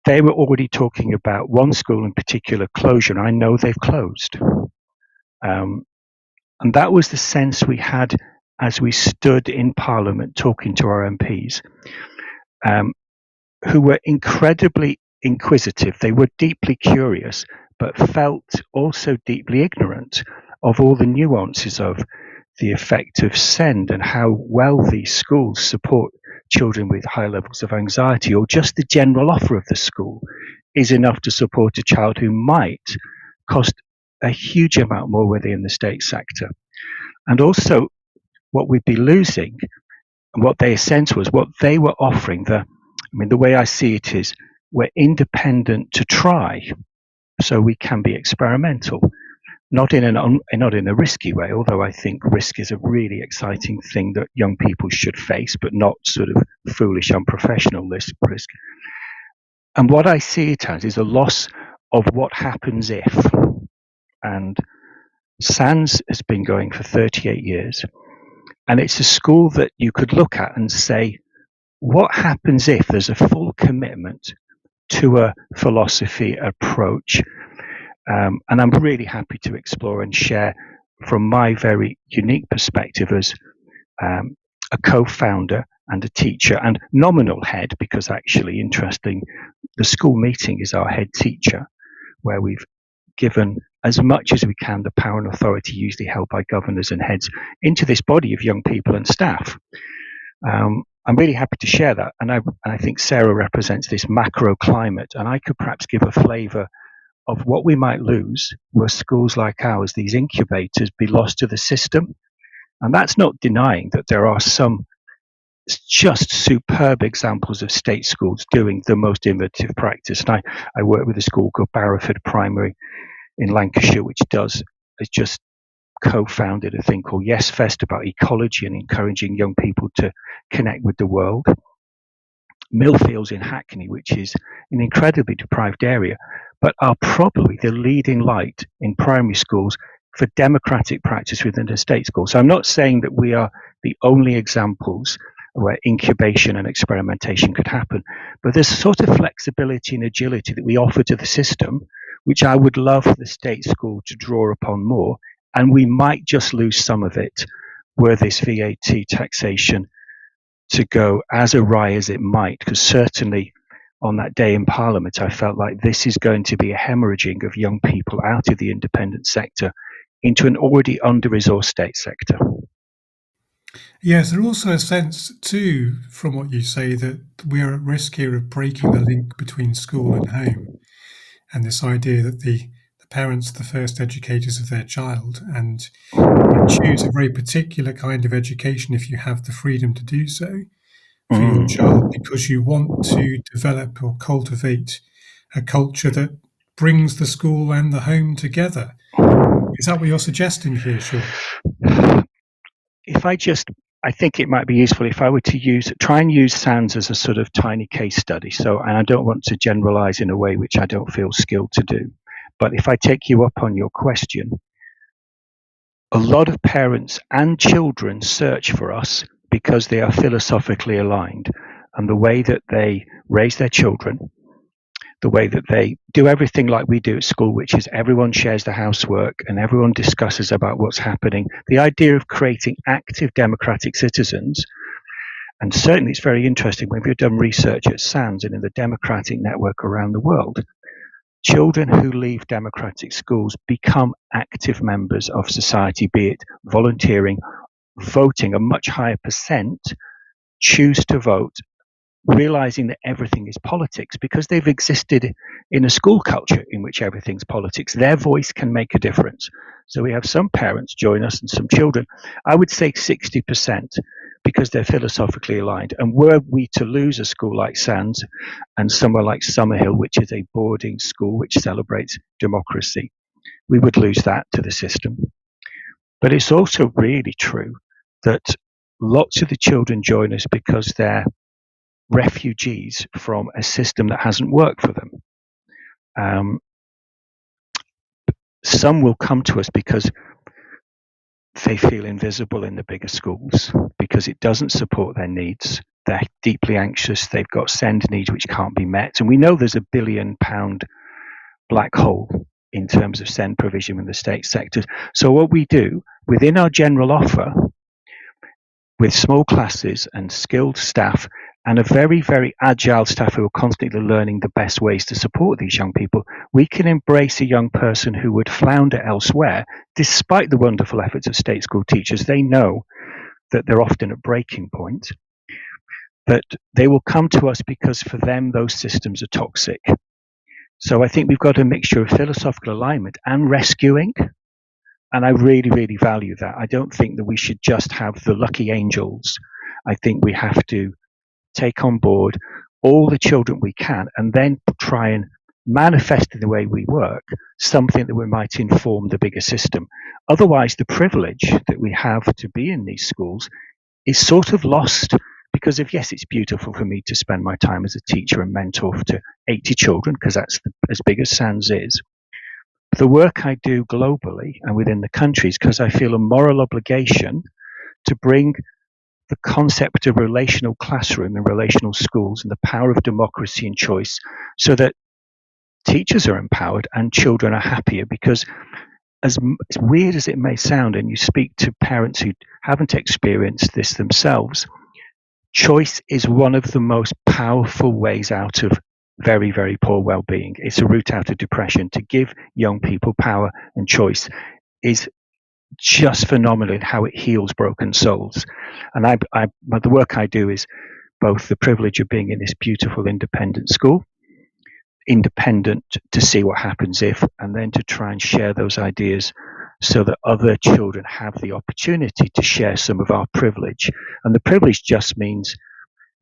they were already talking about one school in particular closure, and I know they've closed. And that was the sense we had as we stood in Parliament talking to our MPs, who were incredibly inquisitive. They were deeply curious, but felt also deeply ignorant of all the nuances of the effect of SEND and how well these schools support children with high levels of anxiety, or just the general offer of the school is enough to support a child who might cost a huge amount more within the state sector. And also what we'd be losing, and what they essentially was, what they were offering, the way I see it is, we're independent to try, so we can be experimental. Not in a risky way, although I think risk is a really exciting thing that young people should face, but not sort of foolish, unprofessional risk. And what I see it as is a loss of what happens if. And SANS has been going for 38 years, and it's a school that you could look at and say, what happens if there's a full commitment to a philosophy approach? And I'm really happy to explore and share from my very unique perspective as a co-founder and a teacher and nominal head, because actually, interesting, the school meeting is our head teacher, where we've given as much as we can the power and authority usually held by governors and heads into this body of young people and staff. I'm really happy to share that, and I think Sarah represents this macro climate, and I could perhaps give a flavour of what we might lose were schools like ours, these incubators, be lost to the system. And that's not denying that there are some just superb examples of state schools doing the most innovative practice. And I work with a school called Barrowford Primary in Lancashire, which is just co-founded a thing called Yes Fest about ecology and encouraging young people to connect with the world. Millfields in Hackney, which is an incredibly deprived area, but are probably the leading light in primary schools for democratic practice within a state school. So I'm not saying that we are the only examples where incubation and experimentation could happen, but there's a sort of flexibility and agility that we offer to the system, which I would love the state school to draw upon more, and we might just lose some of it were this VAT taxation to go as awry as it might, because certainly on that day in Parliament, I felt like this is going to be a hemorrhaging of young people out of the independent sector into an already under-resourced state sector. Yes, there's also a sense too, from what you say, that we're at risk here of breaking the link between school and home, and this idea that the parents are the first educators of their child, and you choose a very particular kind of education if you have the freedom to do so for your child, because you want to develop or cultivate a culture that brings the school and the home together. Is that what you're suggesting here, Sean? I think it might be useful if I were to try and use SANS as a sort of tiny case study. So, and I don't want to generalize in a way which I don't feel skilled to do. But if I take you up on your question, a lot of parents and children search for us because they are philosophically aligned, and the way that they raise their children, the way that they do everything like we do at school, which is everyone shares the housework and everyone discusses about what's happening. The idea of creating active democratic citizens, and certainly it's very interesting when we've done research at SANS and in the democratic network around the world, children who leave democratic schools become active members of society, be it volunteering, voting. A much higher percent choose to vote, realizing that everything is politics because they've existed in a school culture in which everything's politics. Their voice can make a difference. So we have some parents join us and some children, I would say 60%, because they're philosophically aligned. And were we to lose a school like SANS and somewhere like Summerhill, which is a boarding school which celebrates democracy, we would lose that to the system. But it's also really true that lots of the children join us because they're refugees from a system that hasn't worked for them. Some will come to us because they feel invisible in the bigger schools, because it doesn't support their needs. They're deeply anxious. They've got SEND needs which can't be met. And we know there's £1 billion black hole in terms of SEND provision in the state sector. So what we do within our general offer, with small classes and skilled staff and a very, very agile staff who are constantly learning the best ways to support these young people, we can embrace a young person who would flounder elsewhere. Despite the wonderful efforts of state school teachers, they know that they're often at breaking point, that they will come to us because for them those systems are toxic. So I think we've got a mixture of philosophical alignment and rescuing. And I really, really value that. I don't think that we should just have the lucky angels. I think we have to take on board all the children we can and then try and manifest in the way we work something that we might inform the bigger system. Otherwise, the privilege that we have to be in these schools is sort of lost because of, yes, it's beautiful for me to spend my time as a teacher and mentor to 80 children, because that's as big as SANS is. The work I do globally and within the countries, because I feel a moral obligation to bring the concept of relational classroom and relational schools and the power of democracy and choice so that teachers are empowered and children are happier. Because as weird as it may sound, and you speak to parents who haven't experienced this themselves, choice is one of the most powerful ways out of very, very poor well-being. It's a route out of depression. To give young people power and choice is just phenomenal in how it heals broken souls. And the work I do is both the privilege of being in this beautiful independent school, independent to see what happens if, and then to try and share those ideas so that other children have the opportunity to share some of our privilege. And the privilege just means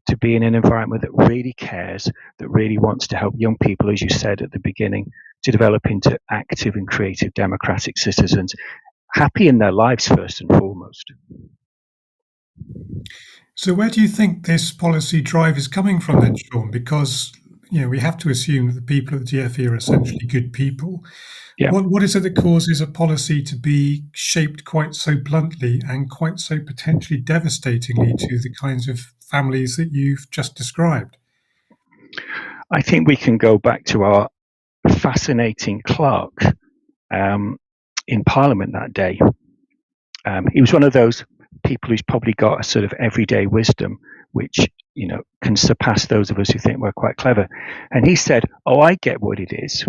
to be in an environment that really cares, that really wants to help young people, as you said at the beginning, to develop into active and creative democratic citizens. happy in their lives first and foremost. So where do you think this policy drive is coming from then, Sean? Because we have to assume that the people at the DfE are essentially good people. Yeah. What is it that causes a policy to be shaped quite so bluntly and quite so potentially devastatingly to the kinds of families that you've just described? I think we can go back to our fascinating clerk in Parliament that day. He was one of those people who's probably got a sort of everyday wisdom, which can surpass those of us who think we're quite clever. And he said, "Oh, I get what it is.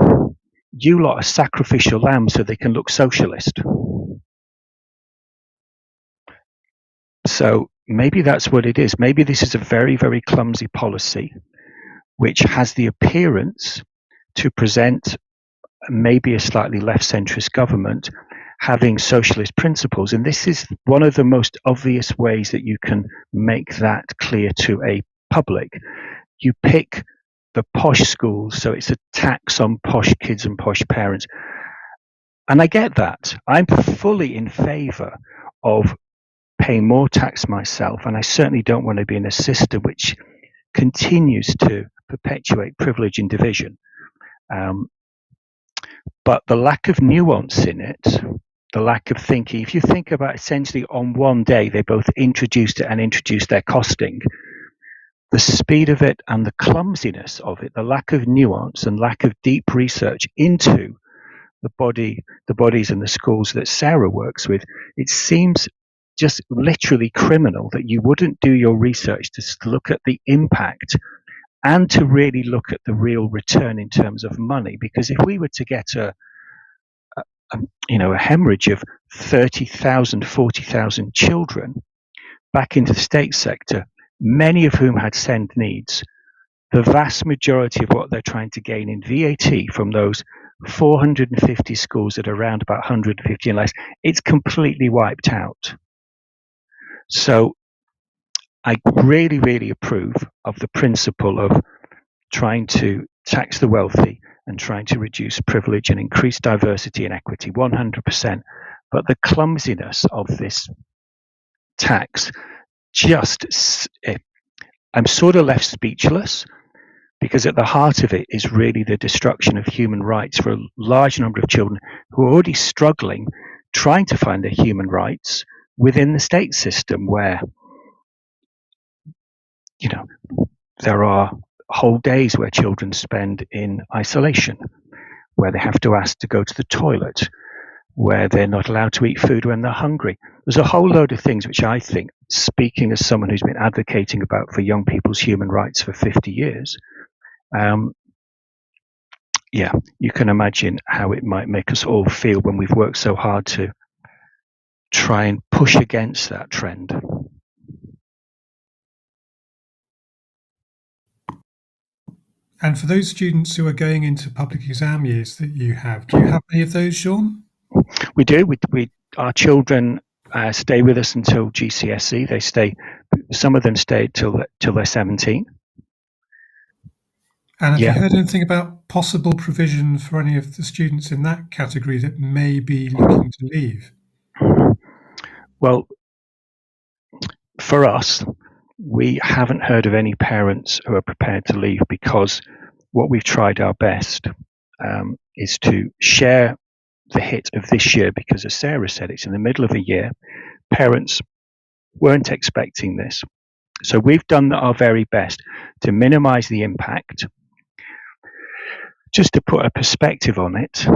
You lot are sacrificial lambs so they can look socialist." So maybe that's what it is. Maybe this is a very, very clumsy policy, which has the appearance to present maybe a slightly left-centrist government having socialist principles. And this is one of the most obvious ways that you can make that clear to a public. You pick the posh schools, so it's a tax on posh kids and posh parents. And I get that. I'm fully in favour of paying more tax myself, and I certainly don't want to be in a system which continues to perpetuate privilege and division. But the lack of nuance in it, the lack of thinking, if you think about essentially on one day, they both introduced it and introduced their costing, the speed of it and the clumsiness of it, the lack of nuance and lack of deep research into the bodies and the schools that Sarah works with, it seems just literally criminal that you wouldn't do your research to look at the impact and to really look at the real return in terms of money. Because if we were to get a hemorrhage of 30,000, 40,000 children back into the state sector, many of whom had SEND needs, the vast majority of what they're trying to gain in VAT from those 450 schools that are around about 150 and less, it's completely wiped out. So I really, really approve of the principle of trying to tax the wealthy and trying to reduce privilege and increase diversity and equity, 100%. But the clumsiness of this tax, I'm sort of left speechless, because at the heart of it is really the destruction of human rights for a large number of children who are already struggling, trying to find their human rights within the state system, where there are whole days where children spend in isolation, where they have to ask to go to the toilet, where they're not allowed to eat food when they're hungry. There's a whole load of things which I think, speaking as someone who's been advocating about for young people's human rights for 50 years, you can imagine how it might make us all feel when we've worked so hard to try and push against that trend. And for those students who are going into public exam years that you have, do you have any of those, Sean? We do. Our children stay with us until GCSE. They stay. Some of them stay till they're 17. And have you heard anything about possible provision for any of the students in that category that may be looking to leave? Well, for us, we haven't heard of any parents who are prepared to leave, because what we've tried our best is to share the hit of this year, because as Sarah said, it's in the middle of the year. Parents weren't expecting this. So we've done our very best to minimize the impact. Just to put a perspective on it,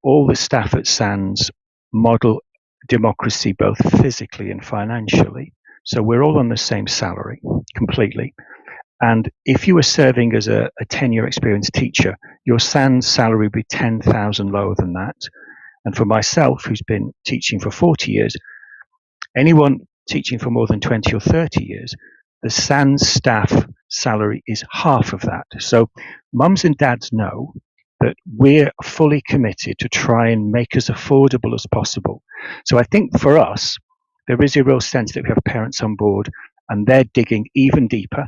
all the staff at SANS model democracy both physically and financially. So we're all on the same salary completely. And if you were serving as a 10-year experienced teacher, your SANS salary would be 10,000 lower than that. And for myself, who's been teaching for 40 years, anyone teaching for more than 20 or 30 years, the SANS staff salary is half of that. So mums and dads know that we're fully committed to try and make as affordable as possible. So I think for us, there is a real sense that we have parents on board and they're digging even deeper.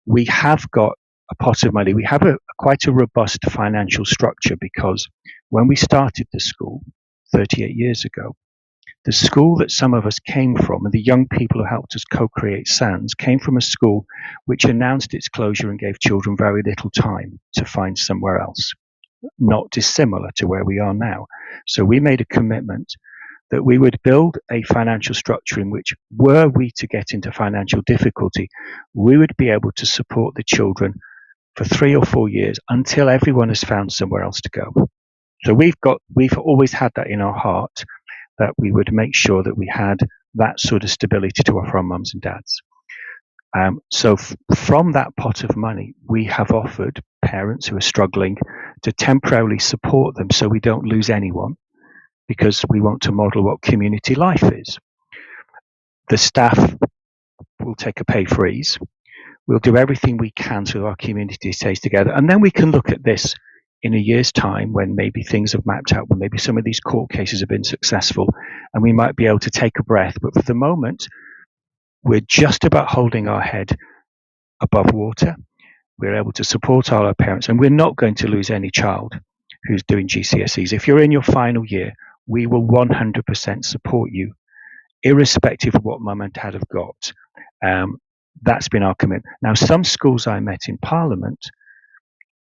We have got a pot of money. We have quite a robust financial structure, because when we started the school 38 years ago. The school that some of us came from, and the young people who helped us co-create SANS, came from a school which announced its closure and gave children very little time to find somewhere else, not dissimilar to where we are now. So we made a commitment that we would build a financial structure in which, were we to get into financial difficulty, we would be able to support the children for 3 or 4 years until everyone has found somewhere else to go. So we've always had that in our heart, that we would make sure that we had that sort of stability to offer our mums and dads. So from that pot of money, we have offered parents who are struggling to temporarily support them so we don't lose anyone, because we want to model what community life is. The staff will take a pay freeze. We'll do everything we can so our community stays together. And then we can look at this in a year's time when maybe things have mapped out, when maybe some of these court cases have been successful, and we might be able to take a breath. But for the moment, we're just about holding our head above water. We're able to support all our parents, and we're not going to lose any child who's doing GCSEs. If you're in your final year, we will 100% support you, irrespective of what mum and dad have got. That's been our commitment. Now, some schools I met in Parliament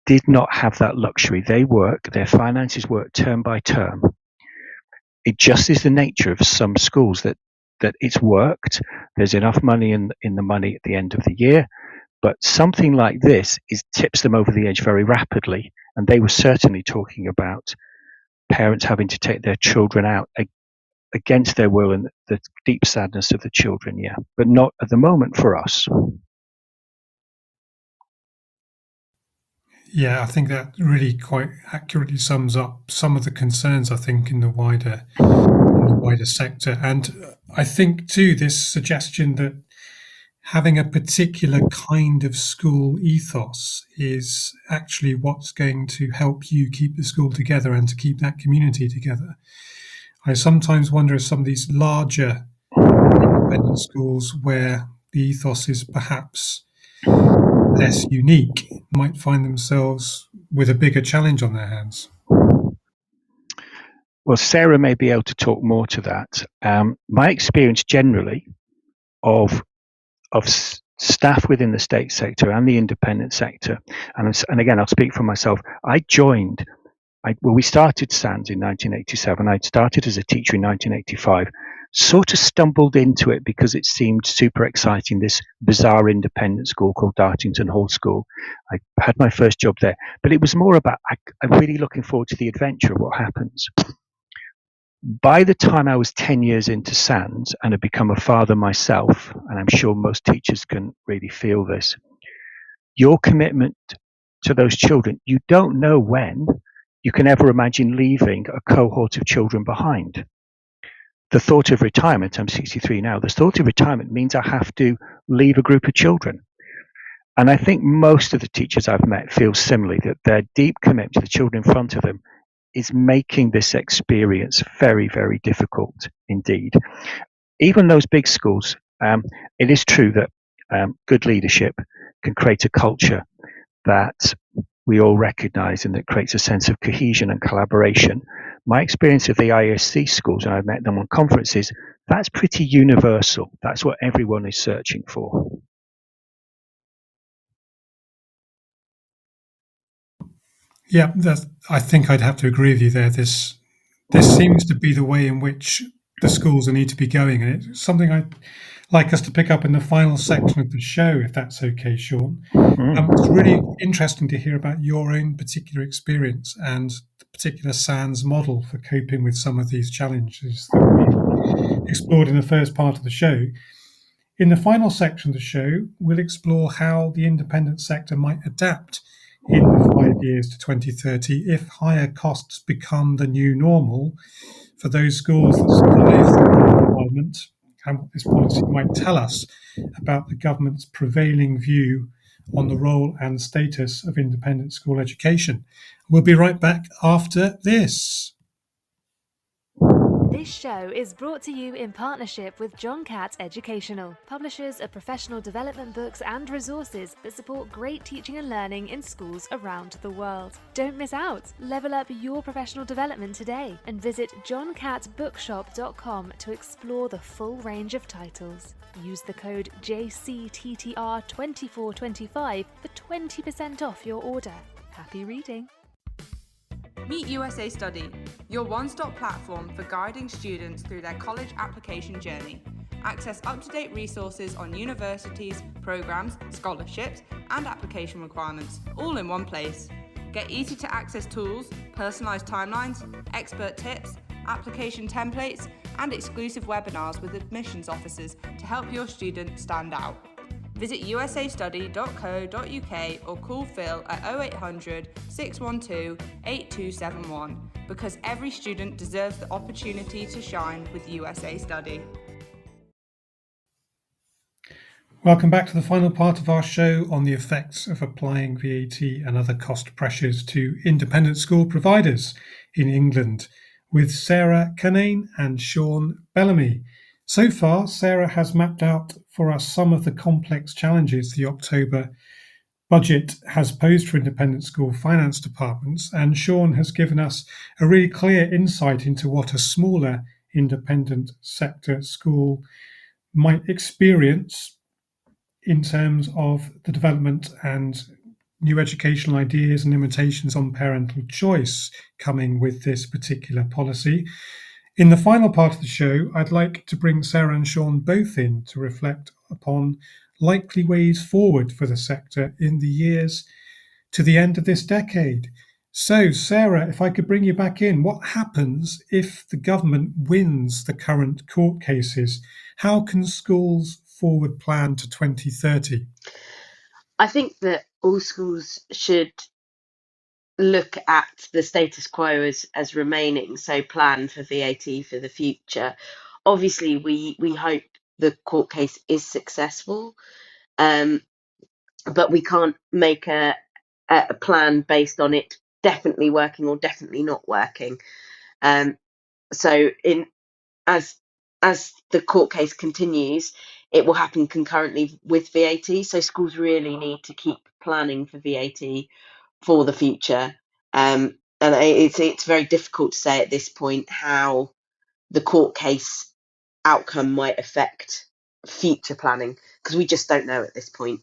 did not have that luxury. Their finances work term by term. It just is the nature of some schools that it's worked. There's enough money in the money at the end of the year, but something like this tips them over the edge very rapidly. And they were certainly talking about parents having to take their children out against their will, and the deep sadness of the children, but not at the moment for us. Yeah, I think that really quite accurately sums up some of the concerns, I think, in the wider sector. And I think, too, this suggestion that having a particular kind of school ethos is actually what's going to help you keep the school together and to keep that community together. I sometimes wonder if some of these larger independent schools where the ethos is perhaps less unique might find themselves with a bigger challenge on their hands. Well, Sarah may be able to talk more to that. My experience generally of staff within the state sector and the independent sector, and again, I'll speak for myself. We started SANS in 1987. I'd started as a teacher in 1985, sort of stumbled into it because it seemed super exciting, this bizarre independent school called Dartington Hall School. I had my first job there, but it was more about, I'm really looking forward to the adventure of what happens. By the time I was 10 years into SANS and had become a father myself, and I'm sure most teachers can really feel this, your commitment to those children, you don't know when you can ever imagine leaving a cohort of children behind. The thought of retirement, I'm 63 now, the thought of retirement means I have to leave a group of children. And I think most of the teachers I've met feel similarly, that their deep commitment to the children in front of them is making this experience very, very difficult indeed. Even those big schools, it is true that good leadership can create a culture that we all recognize and that creates a sense of cohesion and collaboration. My experience of the ISC schools, and I've met them on conferences, that's pretty universal. That's what everyone is searching for. Yeah, I think I'd have to agree with you there. This seems to be the way in which the schools need to be going, and it's something I'd like us to pick up in the final section of the show, if that's okay, Sean. It's really interesting to hear about your own particular experience and the particular SANS model for coping with some of these challenges that we explored in the first part of the show. In the final section of the show, we'll explore how the independent sector might adapt in the 5 years to 2030 if higher costs become the new normal for those schools that survive the Parliament, and what this policy might tell us about the government's prevailing view on the role and status of independent school education. We'll be right back after this. This show is brought to you in partnership with John Catt Educational, publishers of professional development books and resources that support great teaching and learning in schools around the world. Don't miss out. Level up your professional development today and visit johncattbookshop.com to explore the full range of titles. Use the code JCTTR2425 for 20% off your order. Happy reading. Meet USA Study, your one-stop platform for guiding students through their college application journey. Access up-to-date resources on universities, programs, scholarships, and application requirements, all in one place. Get easy-to-access tools, personalised timelines, expert tips, application templates, and exclusive webinars with admissions officers to help your student stand out. Visit usastudy.co.uk or call Phil at 0800 612 8271 because every student deserves the opportunity to shine with USA Study. Welcome back to the final part of our show on the effects of applying VAT and other cost pressures to independent school providers in England with Sarah Canane and Sean Bellamy. So far, Sarah has mapped out for us some of the complex challenges the October budget has posed for independent school finance departments, and Sean has given us a really clear insight into what a smaller independent sector school might experience in terms of the development and new educational ideas and limitations on parental choice coming with this particular policy. In the final part of the show, I'd like to bring Sarah and Sean both in to reflect upon likely ways forward for the sector in the years to the end of this decade. So, Sarah, if I could bring you back in, what happens if the government wins the current court cases? How can schools forward plan to 2030? I think that all schools should look at the status quo as remaining, so plan for VAT for the future. Obviously, we hope the court case is successful, but we can't make a plan based on it definitely working or definitely not working. So as the court case continues, it will happen concurrently with VAT. So schools really need to keep planning for VAT for the future. And it's very difficult to say at this point how the court case outcome might affect future planning because we just don't know at this point.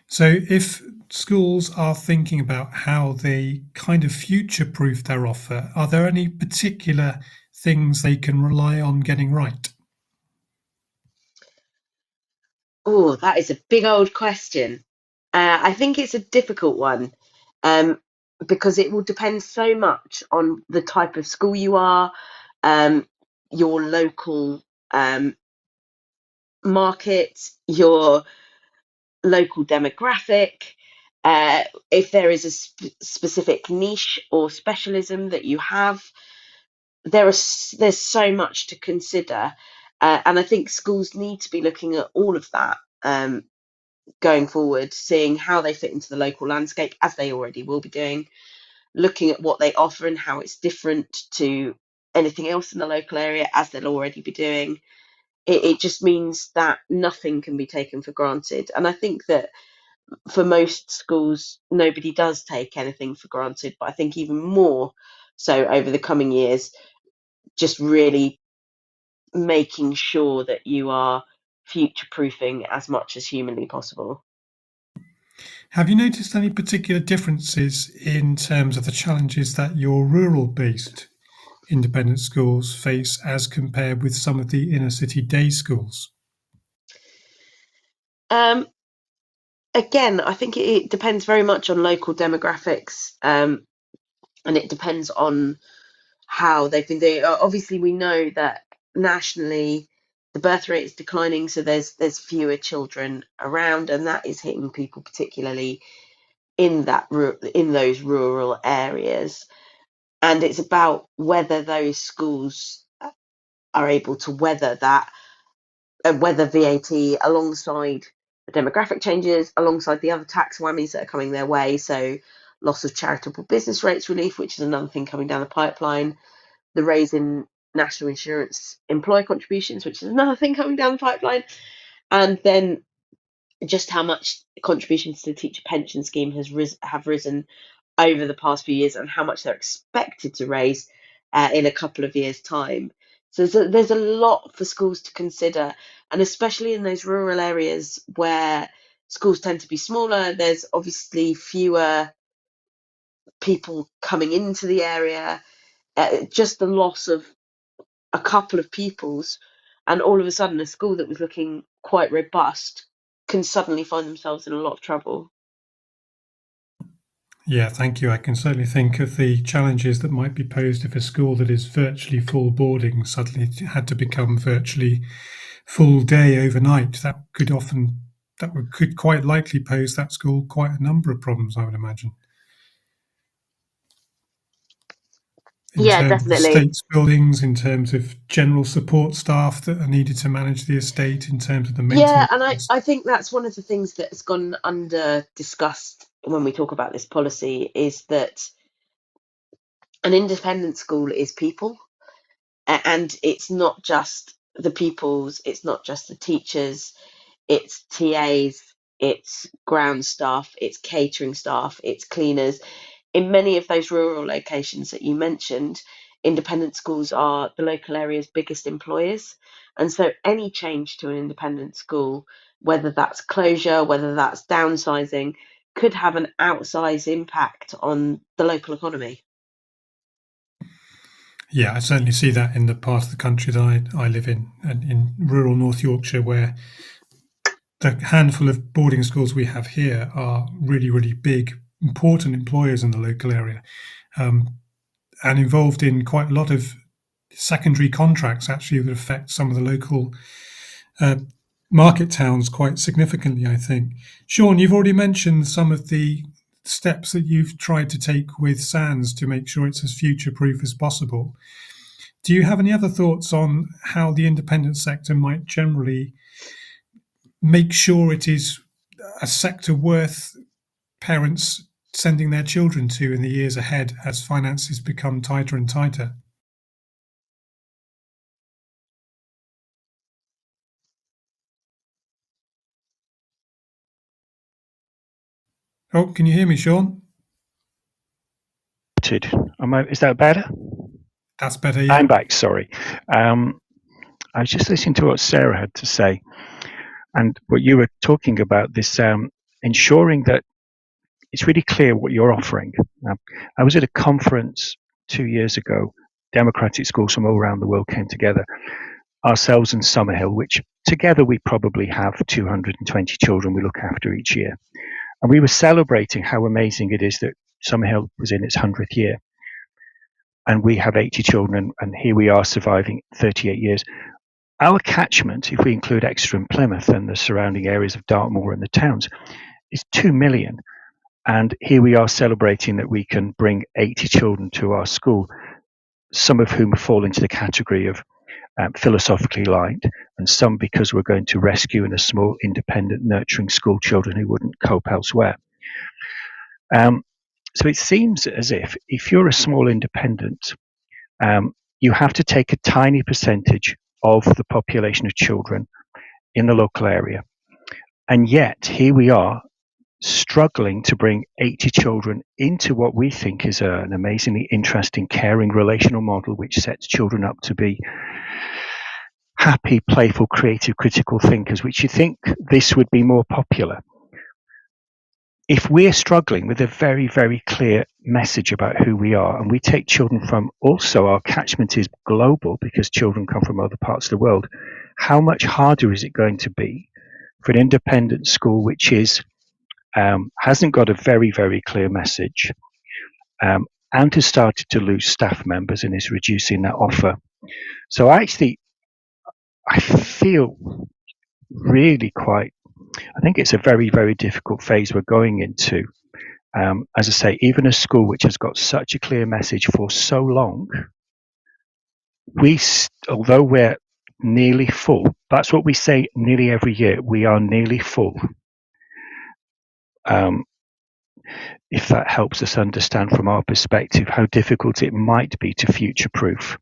So if schools are thinking about how they kind of future-proof their offer, are there any particular things they can rely on getting right? Oh, that is a big old question. I think it's a difficult one because it will depend so much on the type of school you are, your local market, your local demographic, if there is a specific niche or specialism that you have. There's so much to consider, and I think schools need to be looking at all of that going forward, seeing how they fit into the local landscape, as they already will be doing, looking at what they offer and how it's different to anything else in the local area, as they'll already be doing. It just means that nothing can be taken for granted. And I think that for most schools, nobody does take anything for granted, but I think even more so over the coming years, just really making sure that you are future-proofing as much as humanly possible. Have you noticed any particular differences in terms of the challenges that your rural-based independent schools face as compared with some of the inner-city day schools? Again, I think it depends very much on local demographics, and it depends on how they've been doing. Obviously, we know that nationally the birth rate is declining, so there's fewer children around, and that is hitting people particularly in those rural areas. And it's about whether those schools are able to weather that, weather VAT alongside the demographic changes, alongside the other tax whammies that are coming their way. So loss of charitable business rates relief, which is another thing coming down the pipeline, the raise in national insurance employer contributions, which is another thing coming down the pipeline, and then just how much contributions to the teacher pension scheme have risen over the past few years, and how much they're expected to raise in a couple of years' time. So there's a lot for schools to consider, and especially in those rural areas where schools tend to be smaller, there's obviously fewer people coming into the area. Just the loss of a couple of pupils, and all of a sudden a school that was looking quite robust can suddenly find themselves in a lot of trouble. Yeah, thank you. I can certainly think of the challenges that might be posed if a school that is virtually full boarding suddenly had to become virtually full day overnight. That could quite likely pose that school quite a number of problems, I would imagine. In terms definitely. of estates buildings, in terms of general support staff that are needed to manage the estate, in terms of the maintenance. Yeah, and I think that's one of the things that has gone under discussed when we talk about this policy, is that an independent school is people, and it's not just the pupils, it's not just the teachers, it's TAs, it's ground staff, it's catering staff, it's cleaners. In many of those rural locations that you mentioned, independent schools are the local area's biggest employers. And so any change to an independent school, whether that's closure, whether that's downsizing, could have an outsized impact on the local economy. Yeah, I certainly see that in the part of the country that I live in rural North Yorkshire, where the handful of boarding schools we have here are really, really big, important employers in the local area, and involved in quite a lot of secondary contracts actually that affect some of the local market towns quite significantly, I think. Sean, you've already mentioned some of the steps that you've tried to take with SANS to make sure it's as future-proof as possible. Do you have any other thoughts on how the independent sector might generally make sure it is a sector worth parents sending their children to in the years ahead as finances become tighter and tighter? Oh, can you hear me, Sean? Is that better? That's better, yeah. I'm back, sorry. I was just listening to what Sarah had to say, and what you were talking about, this ensuring that it's really clear what you're offering. I was at a conference 2 years ago. Democratic schools from all around the world came together, ourselves and Summerhill, which together we probably have 220 children we look after each year. And we were celebrating how amazing it is that Summerhill was in its 100th year. And we have 80 children, and here we are surviving 38 years. Our catchment, if we include Exeter and Plymouth and the surrounding areas of Dartmoor and the towns, is 2 million. And here we are celebrating that we can bring 80 children to our school, some of whom fall into the category of philosophically aligned, and some because we're going to rescue in a small, independent, nurturing school children who wouldn't cope elsewhere. So it seems as if you're a small independent, you have to take a tiny percentage of the population of children in the local area. And yet, here we are struggling to bring 80 children into what we think is an amazingly interesting, caring, relational model, which sets children up to be happy, playful, creative, critical thinkers, which you think this would be more popular. If we're struggling with a very, very clear message about who we are, and we take children from, also our catchment is global because children come from other parts of the world, how much harder is it going to be for an independent school which is hasn't got a very, very clear message, and has started to lose staff members and is reducing that offer? So I feel really I think it's a very, very difficult phase we're going into. As I say, even a school which has got such a clear message for so long, although we're nearly full, that's what we say nearly every year, we are nearly full. if that helps us understand from our perspective how difficult it might be to future-proof.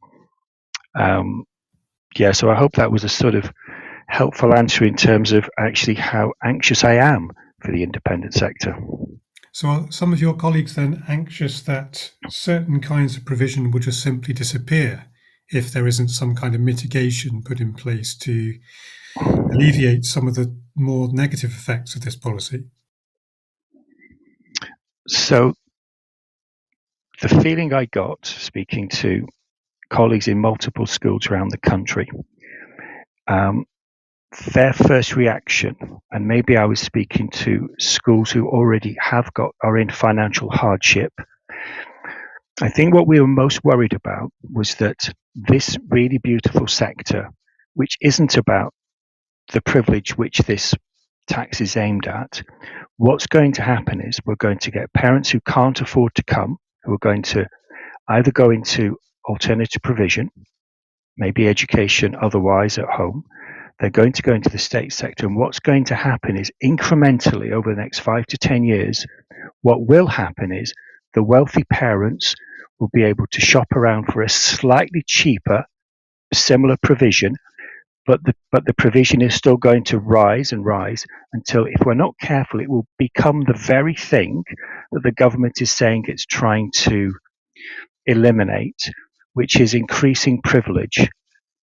So I hope that was a sort of helpful answer in terms of actually how anxious I am for the independent sector. So are some of your colleagues then anxious that certain kinds of provision will just simply disappear if there isn't some kind of mitigation put in place to alleviate some of the more negative effects of this policy? So the feeling I got speaking to colleagues in multiple schools around the country, their first reaction, and maybe I was speaking to schools who already are in financial hardship, I think what we were most worried about was that this really beautiful sector, which isn't about the privilege which this tax is aimed at, what's going to happen is we're going to get parents who can't afford to come, who are going to either go into alternative provision, maybe education otherwise at home. They're going to go into the state sector, and what's going to happen is incrementally over the next 5 to 10 years, what will happen is the wealthy parents will be able to shop around for a slightly cheaper, similar provision, but the provision is still going to rise and rise until, if we're not careful, it will become the very thing that the government is saying it's trying to eliminate, which is increasing privilege,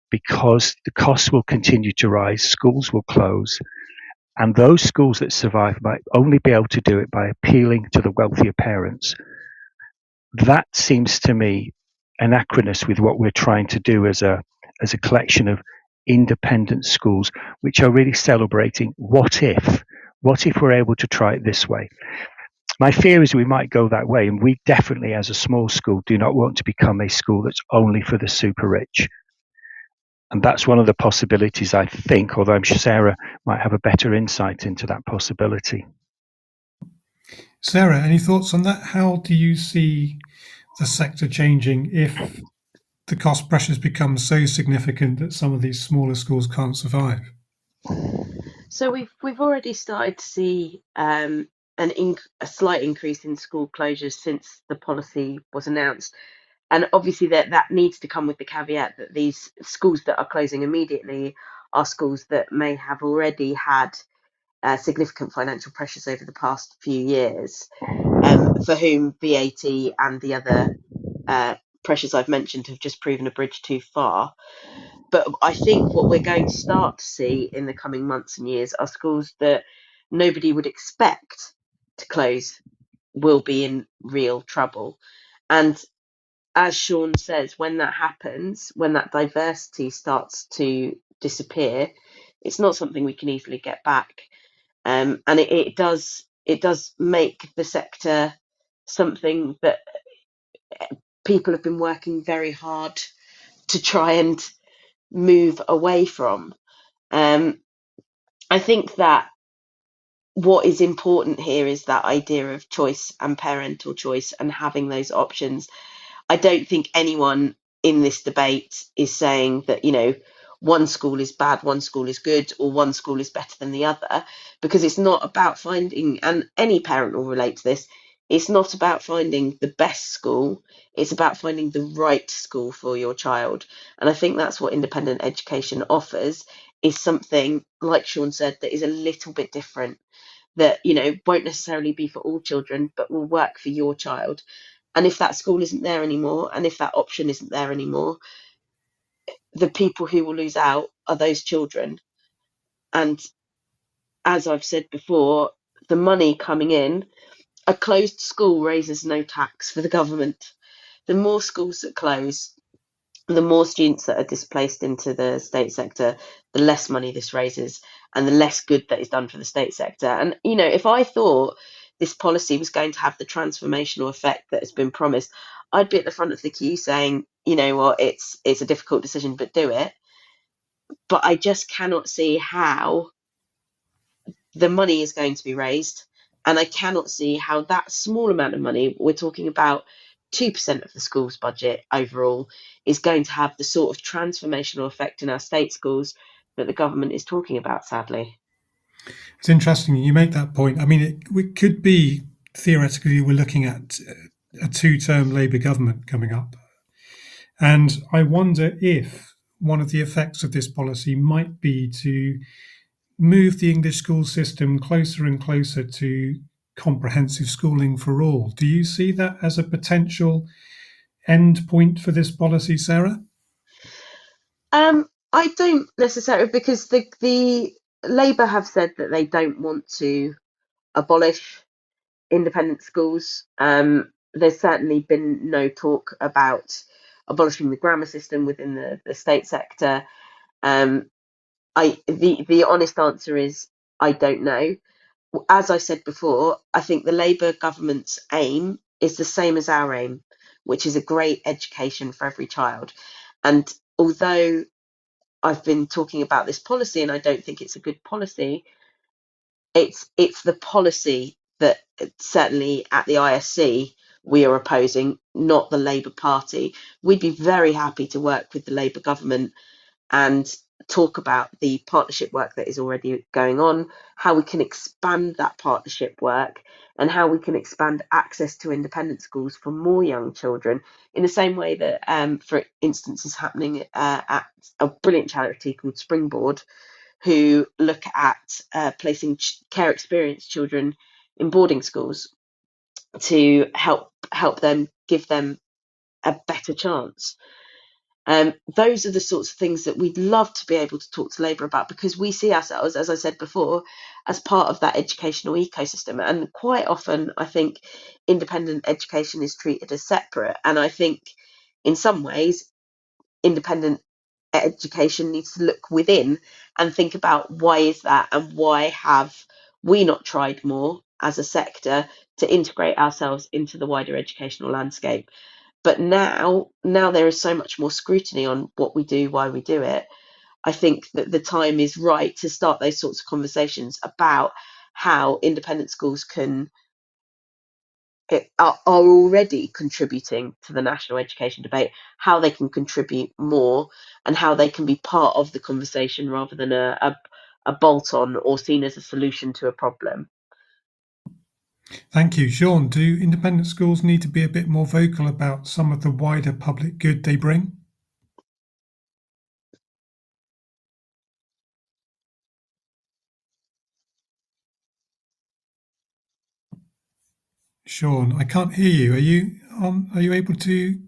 because the costs will continue to rise, schools will close, and those schools that survive might only be able to do it by appealing to the wealthier parents. That seems to me anachronous with what we're trying to do as a collection of independent schools, which are really celebrating what if we're able to try it this way. My fear is we might go that way, and we definitely, as a small school, do not want to become a school that's only for the super rich. And that's one of the possibilities, I think, although I'm sure Sarah might have a better insight into that possibility. Sarah, any thoughts on that? How do you see the sector changing if the cost pressures become so significant that some of these smaller schools can't survive? So we've already started to see a slight increase in school closures since the policy was announced, and obviously that needs to come with the caveat that these schools that are closing immediately are schools that may have already had significant financial pressures over the past few years, for whom VAT and the other pressures I've mentioned have just proven a bridge too far. But I think what we're going to start to see in the coming months and years are schools that nobody would expect to close will be in real trouble. And as Sean says, when that happens, when that diversity starts to disappear, it's not something we can easily get back. And it does make the sector something that people have been working very hard to try and move away from. I think that what is important here is that idea of choice and parental choice and having those options. I don't think anyone in this debate is saying that, one school is bad, one school is good, or one school is better than the other, because it's not about finding, and any parent will relate to this, it's not about finding the best school, it's about finding the right school for your child. And I think that's what independent education offers, is something, like Sean said, that is a little bit different, that, won't necessarily be for all children, but will work for your child. And if that school isn't there anymore, and if that option isn't there anymore, the people who will lose out are those children. And as I've said before, the money coming in, a closed school raises no tax for the government. The more schools that close, the more students that are displaced into the state sector, the less money this raises and the less good that is done for the state sector. And, if I thought this policy was going to have the transformational effect that has been promised, I'd be at the front of the queue saying, you know what, it's a difficult decision, but do it. But I just cannot see how the money is going to be raised. And I cannot see how that small amount of money, we're talking about 2% of the school's budget overall, is going to have the sort of transformational effect in our state schools that the government is talking about, sadly. It's interesting you make that point. I mean, it could be theoretically we're looking at a two-term Labour government coming up. And I wonder if one of the effects of this policy might be to move the English school system closer and closer to comprehensive schooling for all. Do you see that as a potential end point for this policy, Sarah? I don't necessarily, because the Labour have said that they don't want to abolish independent schools. There's certainly been no talk about abolishing the grammar system within the state sector. The honest answer is I don't know. As I said before, I think the Labour government's aim is the same as our aim, which is a great education for every child. And although I've been talking about this policy and I don't think it's a good policy, it's the policy that certainly at the ISC we are opposing, not the Labour Party. We'd be very happy to work with the Labour government and talk about the partnership work that is already going on, how we can expand that partnership work, and how we can expand access to independent schools for more young children, in the same way that, for instance, is happening at a brilliant charity called Springboard, who look at placing care experienced children in boarding schools to help them, give them a better chance. Those are the sorts of things that we'd love to be able to talk to Labour about, because we see ourselves, as I said before, as part of that educational ecosystem. And quite often, I think independent education is treated as separate. And I think in some ways, independent education needs to look within and think about why is that, and why have we not tried more as a sector to integrate ourselves into the wider educational landscape. But now there is so much more scrutiny on what we do, why we do it. I think that the time is right to start those sorts of conversations about how independent schools are already contributing to the national education debate, how they can contribute more, and how they can be part of the conversation rather than a bolt-on or seen as a solution to a problem. Thank you. Sean, do independent schools need to be a bit more vocal about some of the wider public good they bring? Sean, I can't hear you. Are you on? Are you able to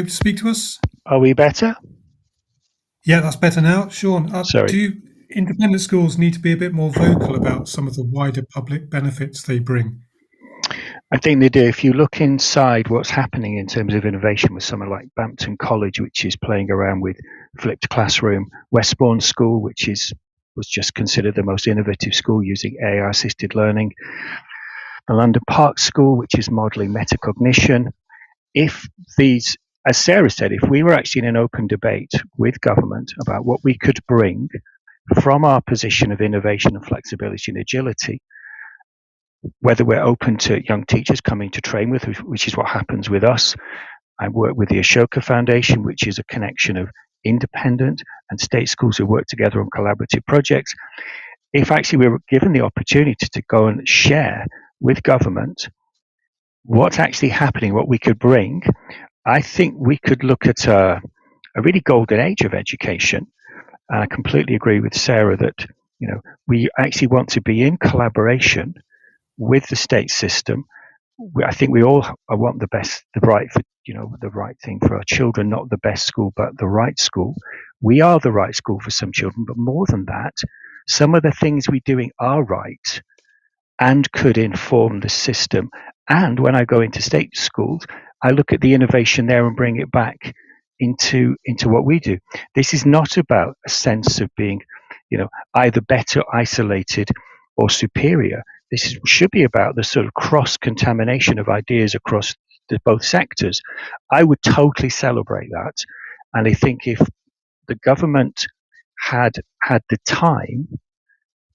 speak to us? Are we better? Yeah, that's better now. Sean, Sorry. do independent schools need to be a bit more vocal about some of the wider public benefits they bring? I think they do. If you look inside what's happening in terms of innovation with somewhere like Bampton College, which is playing around with flipped classroom, Westbourne School, which was just considered the most innovative school using AI-assisted learning, the London Park School, which is modelling metacognition. If these, as Sarah said, if we were actually in an open debate with government about what we could bring from our position of innovation and flexibility and agility, whether we're open to young teachers coming to train with, which is what happens with us. I work with the Ashoka Foundation, which is a connection of independent and state schools who work together on collaborative projects. If actually we were given the opportunity to go and share with government what's actually happening, what we could bring, I think we could look at a really golden age of education. And I completely agree with Sarah that, you know, we actually want to be in collaboration with the state system. I think we all want the best, the right thing for our children, not the best school, but the right school. We are the right school for some children, but more than that, some of the things we're doing are right and could inform the system. And when I go into state schools, I look at the innovation there and bring it back into what we do. This is not about a sense of being, you know, either better, isolated, or superior. This should be about the sort of cross-contamination of ideas across both sectors. I would totally celebrate that. And I think if the government had the time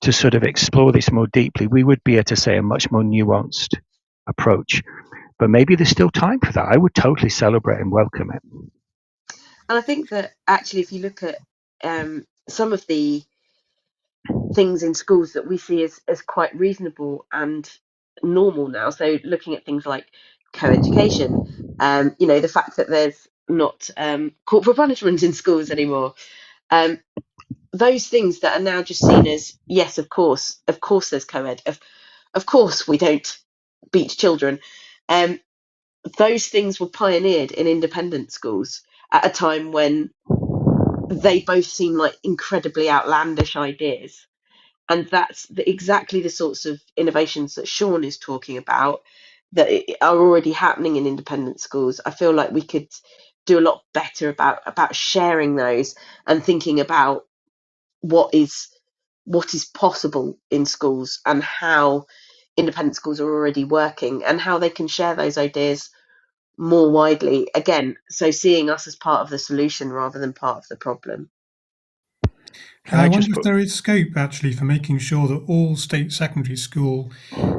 to sort of explore this more deeply, we would be able to say a much more nuanced approach. But maybe there's still time for that. I would totally celebrate and welcome it. And I think that actually, if you look at some of the things in schools that we see as quite reasonable and normal now. So looking at things like co-education, the fact that there's not corporal punishment in schools anymore, those things that are now just seen as, yes, of course there's co-ed, of course we don't beat children. Those things were pioneered in independent schools at a time when they both seem like incredibly outlandish ideas. And that's exactly the sorts of innovations that Sean is talking about that are already happening in independent schools. I feel like we could do a lot better about sharing those and thinking about what is possible in schools and how independent schools are already working and how they can share those ideas more widely. Again, so seeing us as part of the solution rather than part of the problem. I wonder if there is scope actually for making sure that all state secondary school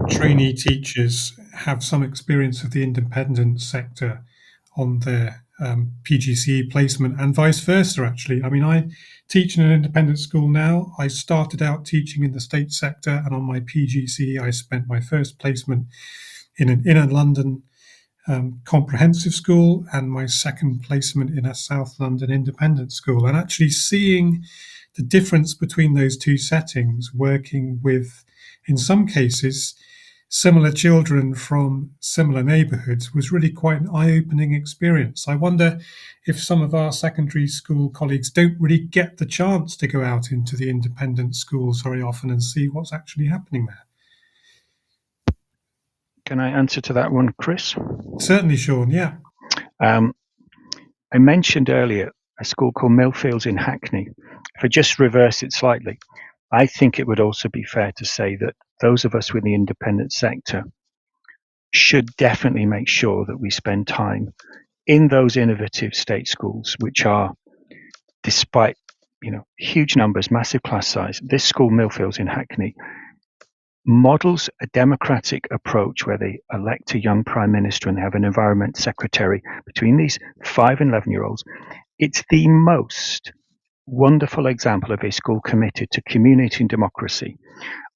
trainee teachers have some experience of the independent sector on their PGCE placement and vice versa, actually. I mean, I teach in an independent school now. I started out teaching in the state sector, and on my PGCE, I spent my first placement in an inner London comprehensive school and my second placement in a South London independent school. And actually seeing the difference between those two settings, working with, in some cases, similar children from similar neighbourhoods, was really quite an eye-opening experience. I wonder if some of our secondary school colleagues don't really get the chance to go out into the independent schools very often and see what's actually happening there. Can I answer to that one, Chris? Certainly, Sean, yeah. I mentioned earlier a school called Millfields in Hackney. If I just reverse it slightly, I think it would also be fair to say that those of us with the independent sector should definitely make sure that we spend time in those innovative state schools, which are, despite huge numbers, massive class size. This school, Millfields in Hackney, models a democratic approach where they elect a young prime minister and they have an environment secretary between these 5 and 11-year-olds. It's the most wonderful example of a school committed to community and democracy.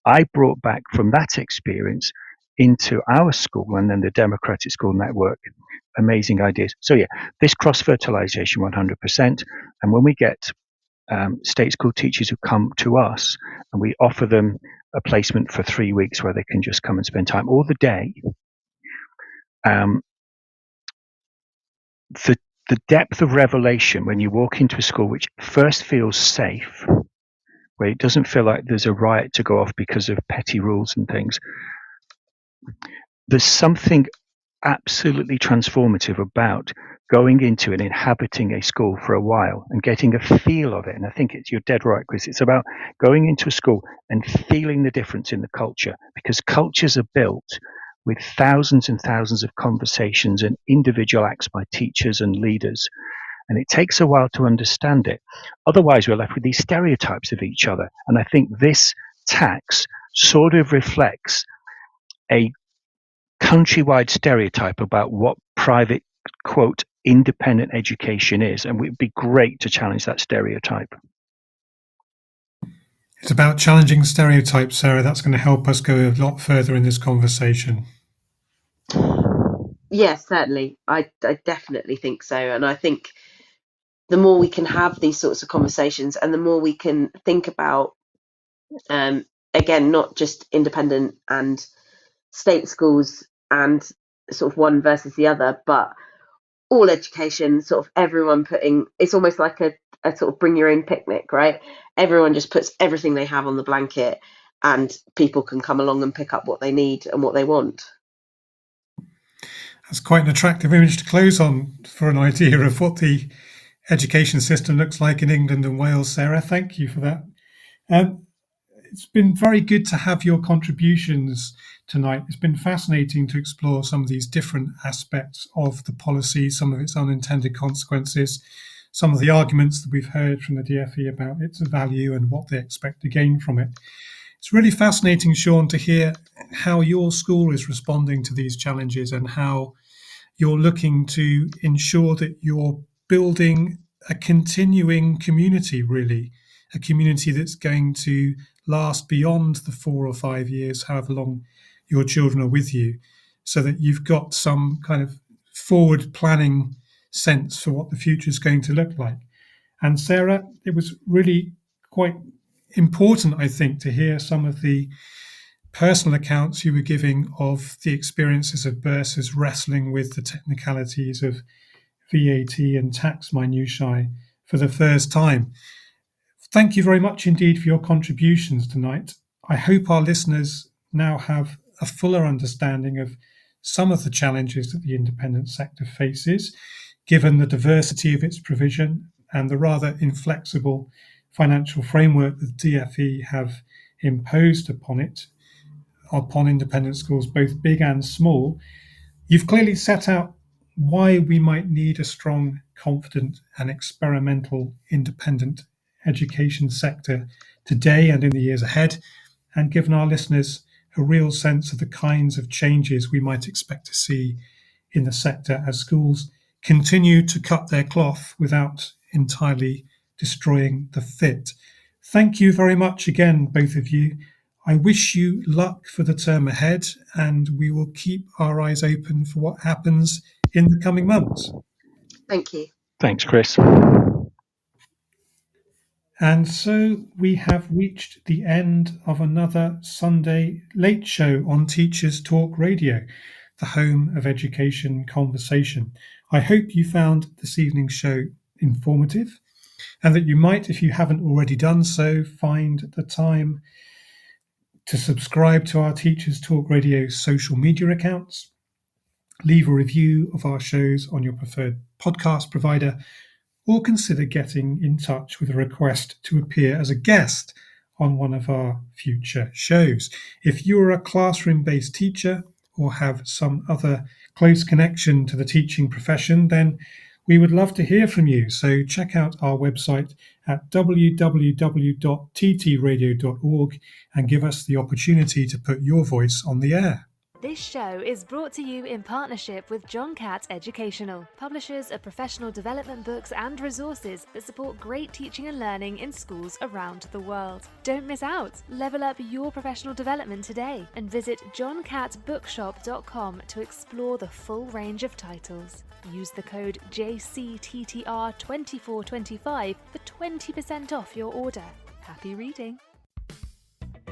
I brought back from that experience into our school and then the Democratic School Network amazing ideas. So yeah, this cross-fertilization 100%. And when we get state school teachers who come to us and we offer them a placement for 3 weeks where they can just come and spend time or the day, the depth of revelation when you walk into a school which first feels safe, where it doesn't feel like there's a riot to go off because of petty rules and things. There's something absolutely transformative about going into and inhabiting a school for a while and getting a feel of it. And I think you're dead right, Chris. It's about going into a school and feeling the difference in the culture, because cultures are built with thousands and thousands of conversations and individual acts by teachers and leaders. And it takes a while to understand it. Otherwise, we're left with these stereotypes of each other. And I think this tax sort of reflects a countrywide stereotype about what private, quote, independent education is. And it would be great to challenge that stereotype. It's about challenging stereotypes, Sarah. That's going to help us go a lot further in this conversation. Yes, certainly. I definitely think so. And I think the more we can have these sorts of conversations and the more we can think about, again, not just independent and state schools and sort of one versus the other, but all education, sort of everyone it's almost like a sort of bring your own picnic, right? Everyone just puts everything they have on the blanket and people can come along and pick up what they need and what they want. That's quite an attractive image to close on for an idea of what the education system looks like in England and Wales, Sarah. Thank you for that. It's been very good to have your contributions tonight. It's been fascinating to explore some of these different aspects of the policy, some of its unintended consequences, some of the arguments that we've heard from the DFE about its value and what they expect to gain from it. It's really fascinating, Sean, to hear how your school is responding to these challenges and how you're looking to ensure that you're building a continuing community, really, a community that's going to last beyond the 4 or 5 years, however long your children are with you, so that you've got some kind of forward planning sense for what the future is going to look like. And Sarah, it was really quite important, I think, to hear some of the personal accounts you were giving of the experiences of bursars wrestling with the technicalities of VAT and tax minutiae for the first time. Thank you very much indeed for your contributions tonight. I hope our listeners now have a fuller understanding of some of the challenges that the independent sector faces, given the diversity of its provision and the rather inflexible financial framework that DFE have imposed upon independent schools, both big and small. You've clearly set out why we might need a strong, confident and experimental independent education sector today and in the years ahead, and given our listeners a real sense of the kinds of changes we might expect to see in the sector as schools continue to cut their cloth without entirely destroying the fit. Thank you very much again, both of you. I wish you luck for the term ahead, and we will keep our eyes open for what happens in the coming months. Thank you. Thanks, Chris. And so we have reached the end of another Sunday Late Show on Teachers Talk Radio, the home of education conversation. I hope you found this evening's show informative, and that you might, if you haven't already done so, find the time to subscribe to our Teachers Talk Radio social media accounts, leave a review of our shows on your preferred podcast provider, or consider getting in touch with a request to appear as a guest on one of our future shows. If you're a classroom-based teacher or have some other close connection to the teaching profession, then we would love to hear from you. So check out our website at www.ttradio.org and give us the opportunity to put your voice on the air. This show is brought to you in partnership with John Catt Educational, publishers of professional development books and resources that support great teaching and learning in schools around the world. Don't miss out. Level up your professional development today and visit johncattbookshop.com to explore the full range of titles. Use the code JCTTR2425 for 20% off your order. Happy reading.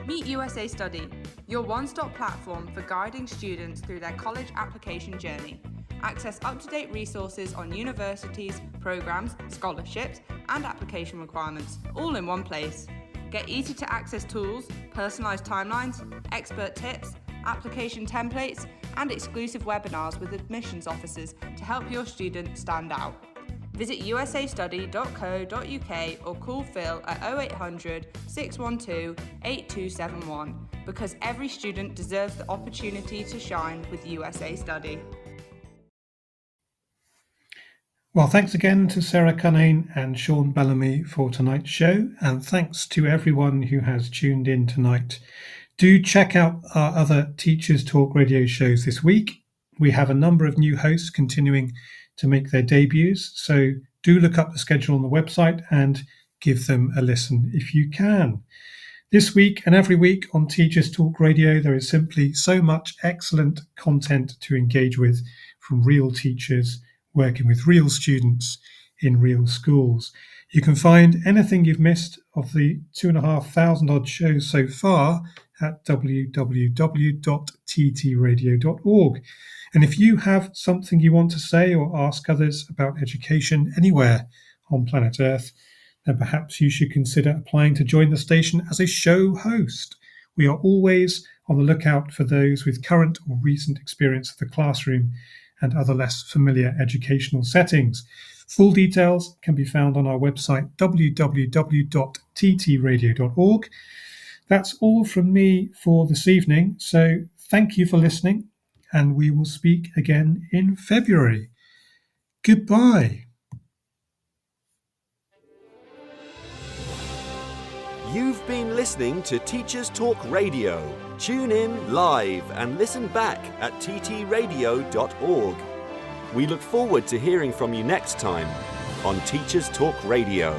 Meet USA Study, your one-stop platform for guiding students through their college application journey. Access up-to-date resources on universities, programs, scholarships, and application requirements, all in one place. Get easy-to-access tools, personalised timelines, expert tips, application templates, and exclusive webinars with admissions officers to help your student stand out. Visit usastudy.co.uk or call Phil at 0800 612 8271 because every student deserves the opportunity to shine with USA Study. Well, thanks again to Sarah Cunnane and Sean Bellamy for tonight's show, and thanks to everyone who has tuned in tonight. Do check out our other Teachers Talk Radio shows this week. We have a number of new hosts continuing to make their debuts, so do look up the schedule on the website and give them a listen if you can. This week and every week on Teachers Talk Radio, there is simply so much excellent content to engage with from real teachers working with real students in real schools. You can find anything you've missed of the 2,500 odd shows so far at www.ttradio.org. And if you have something you want to say or ask others about education anywhere on planet Earth, then perhaps you should consider applying to join the station as a show host. We are always on the lookout for those with current or recent experience of the classroom and other less familiar educational settings. Full details can be found on our website, www.ttradio.org. That's all from me for this evening, so thank you for listening, and we will speak again in February. Goodbye. You've been listening to Teachers Talk Radio. Tune in live and listen back at ttradio.org. We look forward to hearing from you next time on Teachers Talk Radio.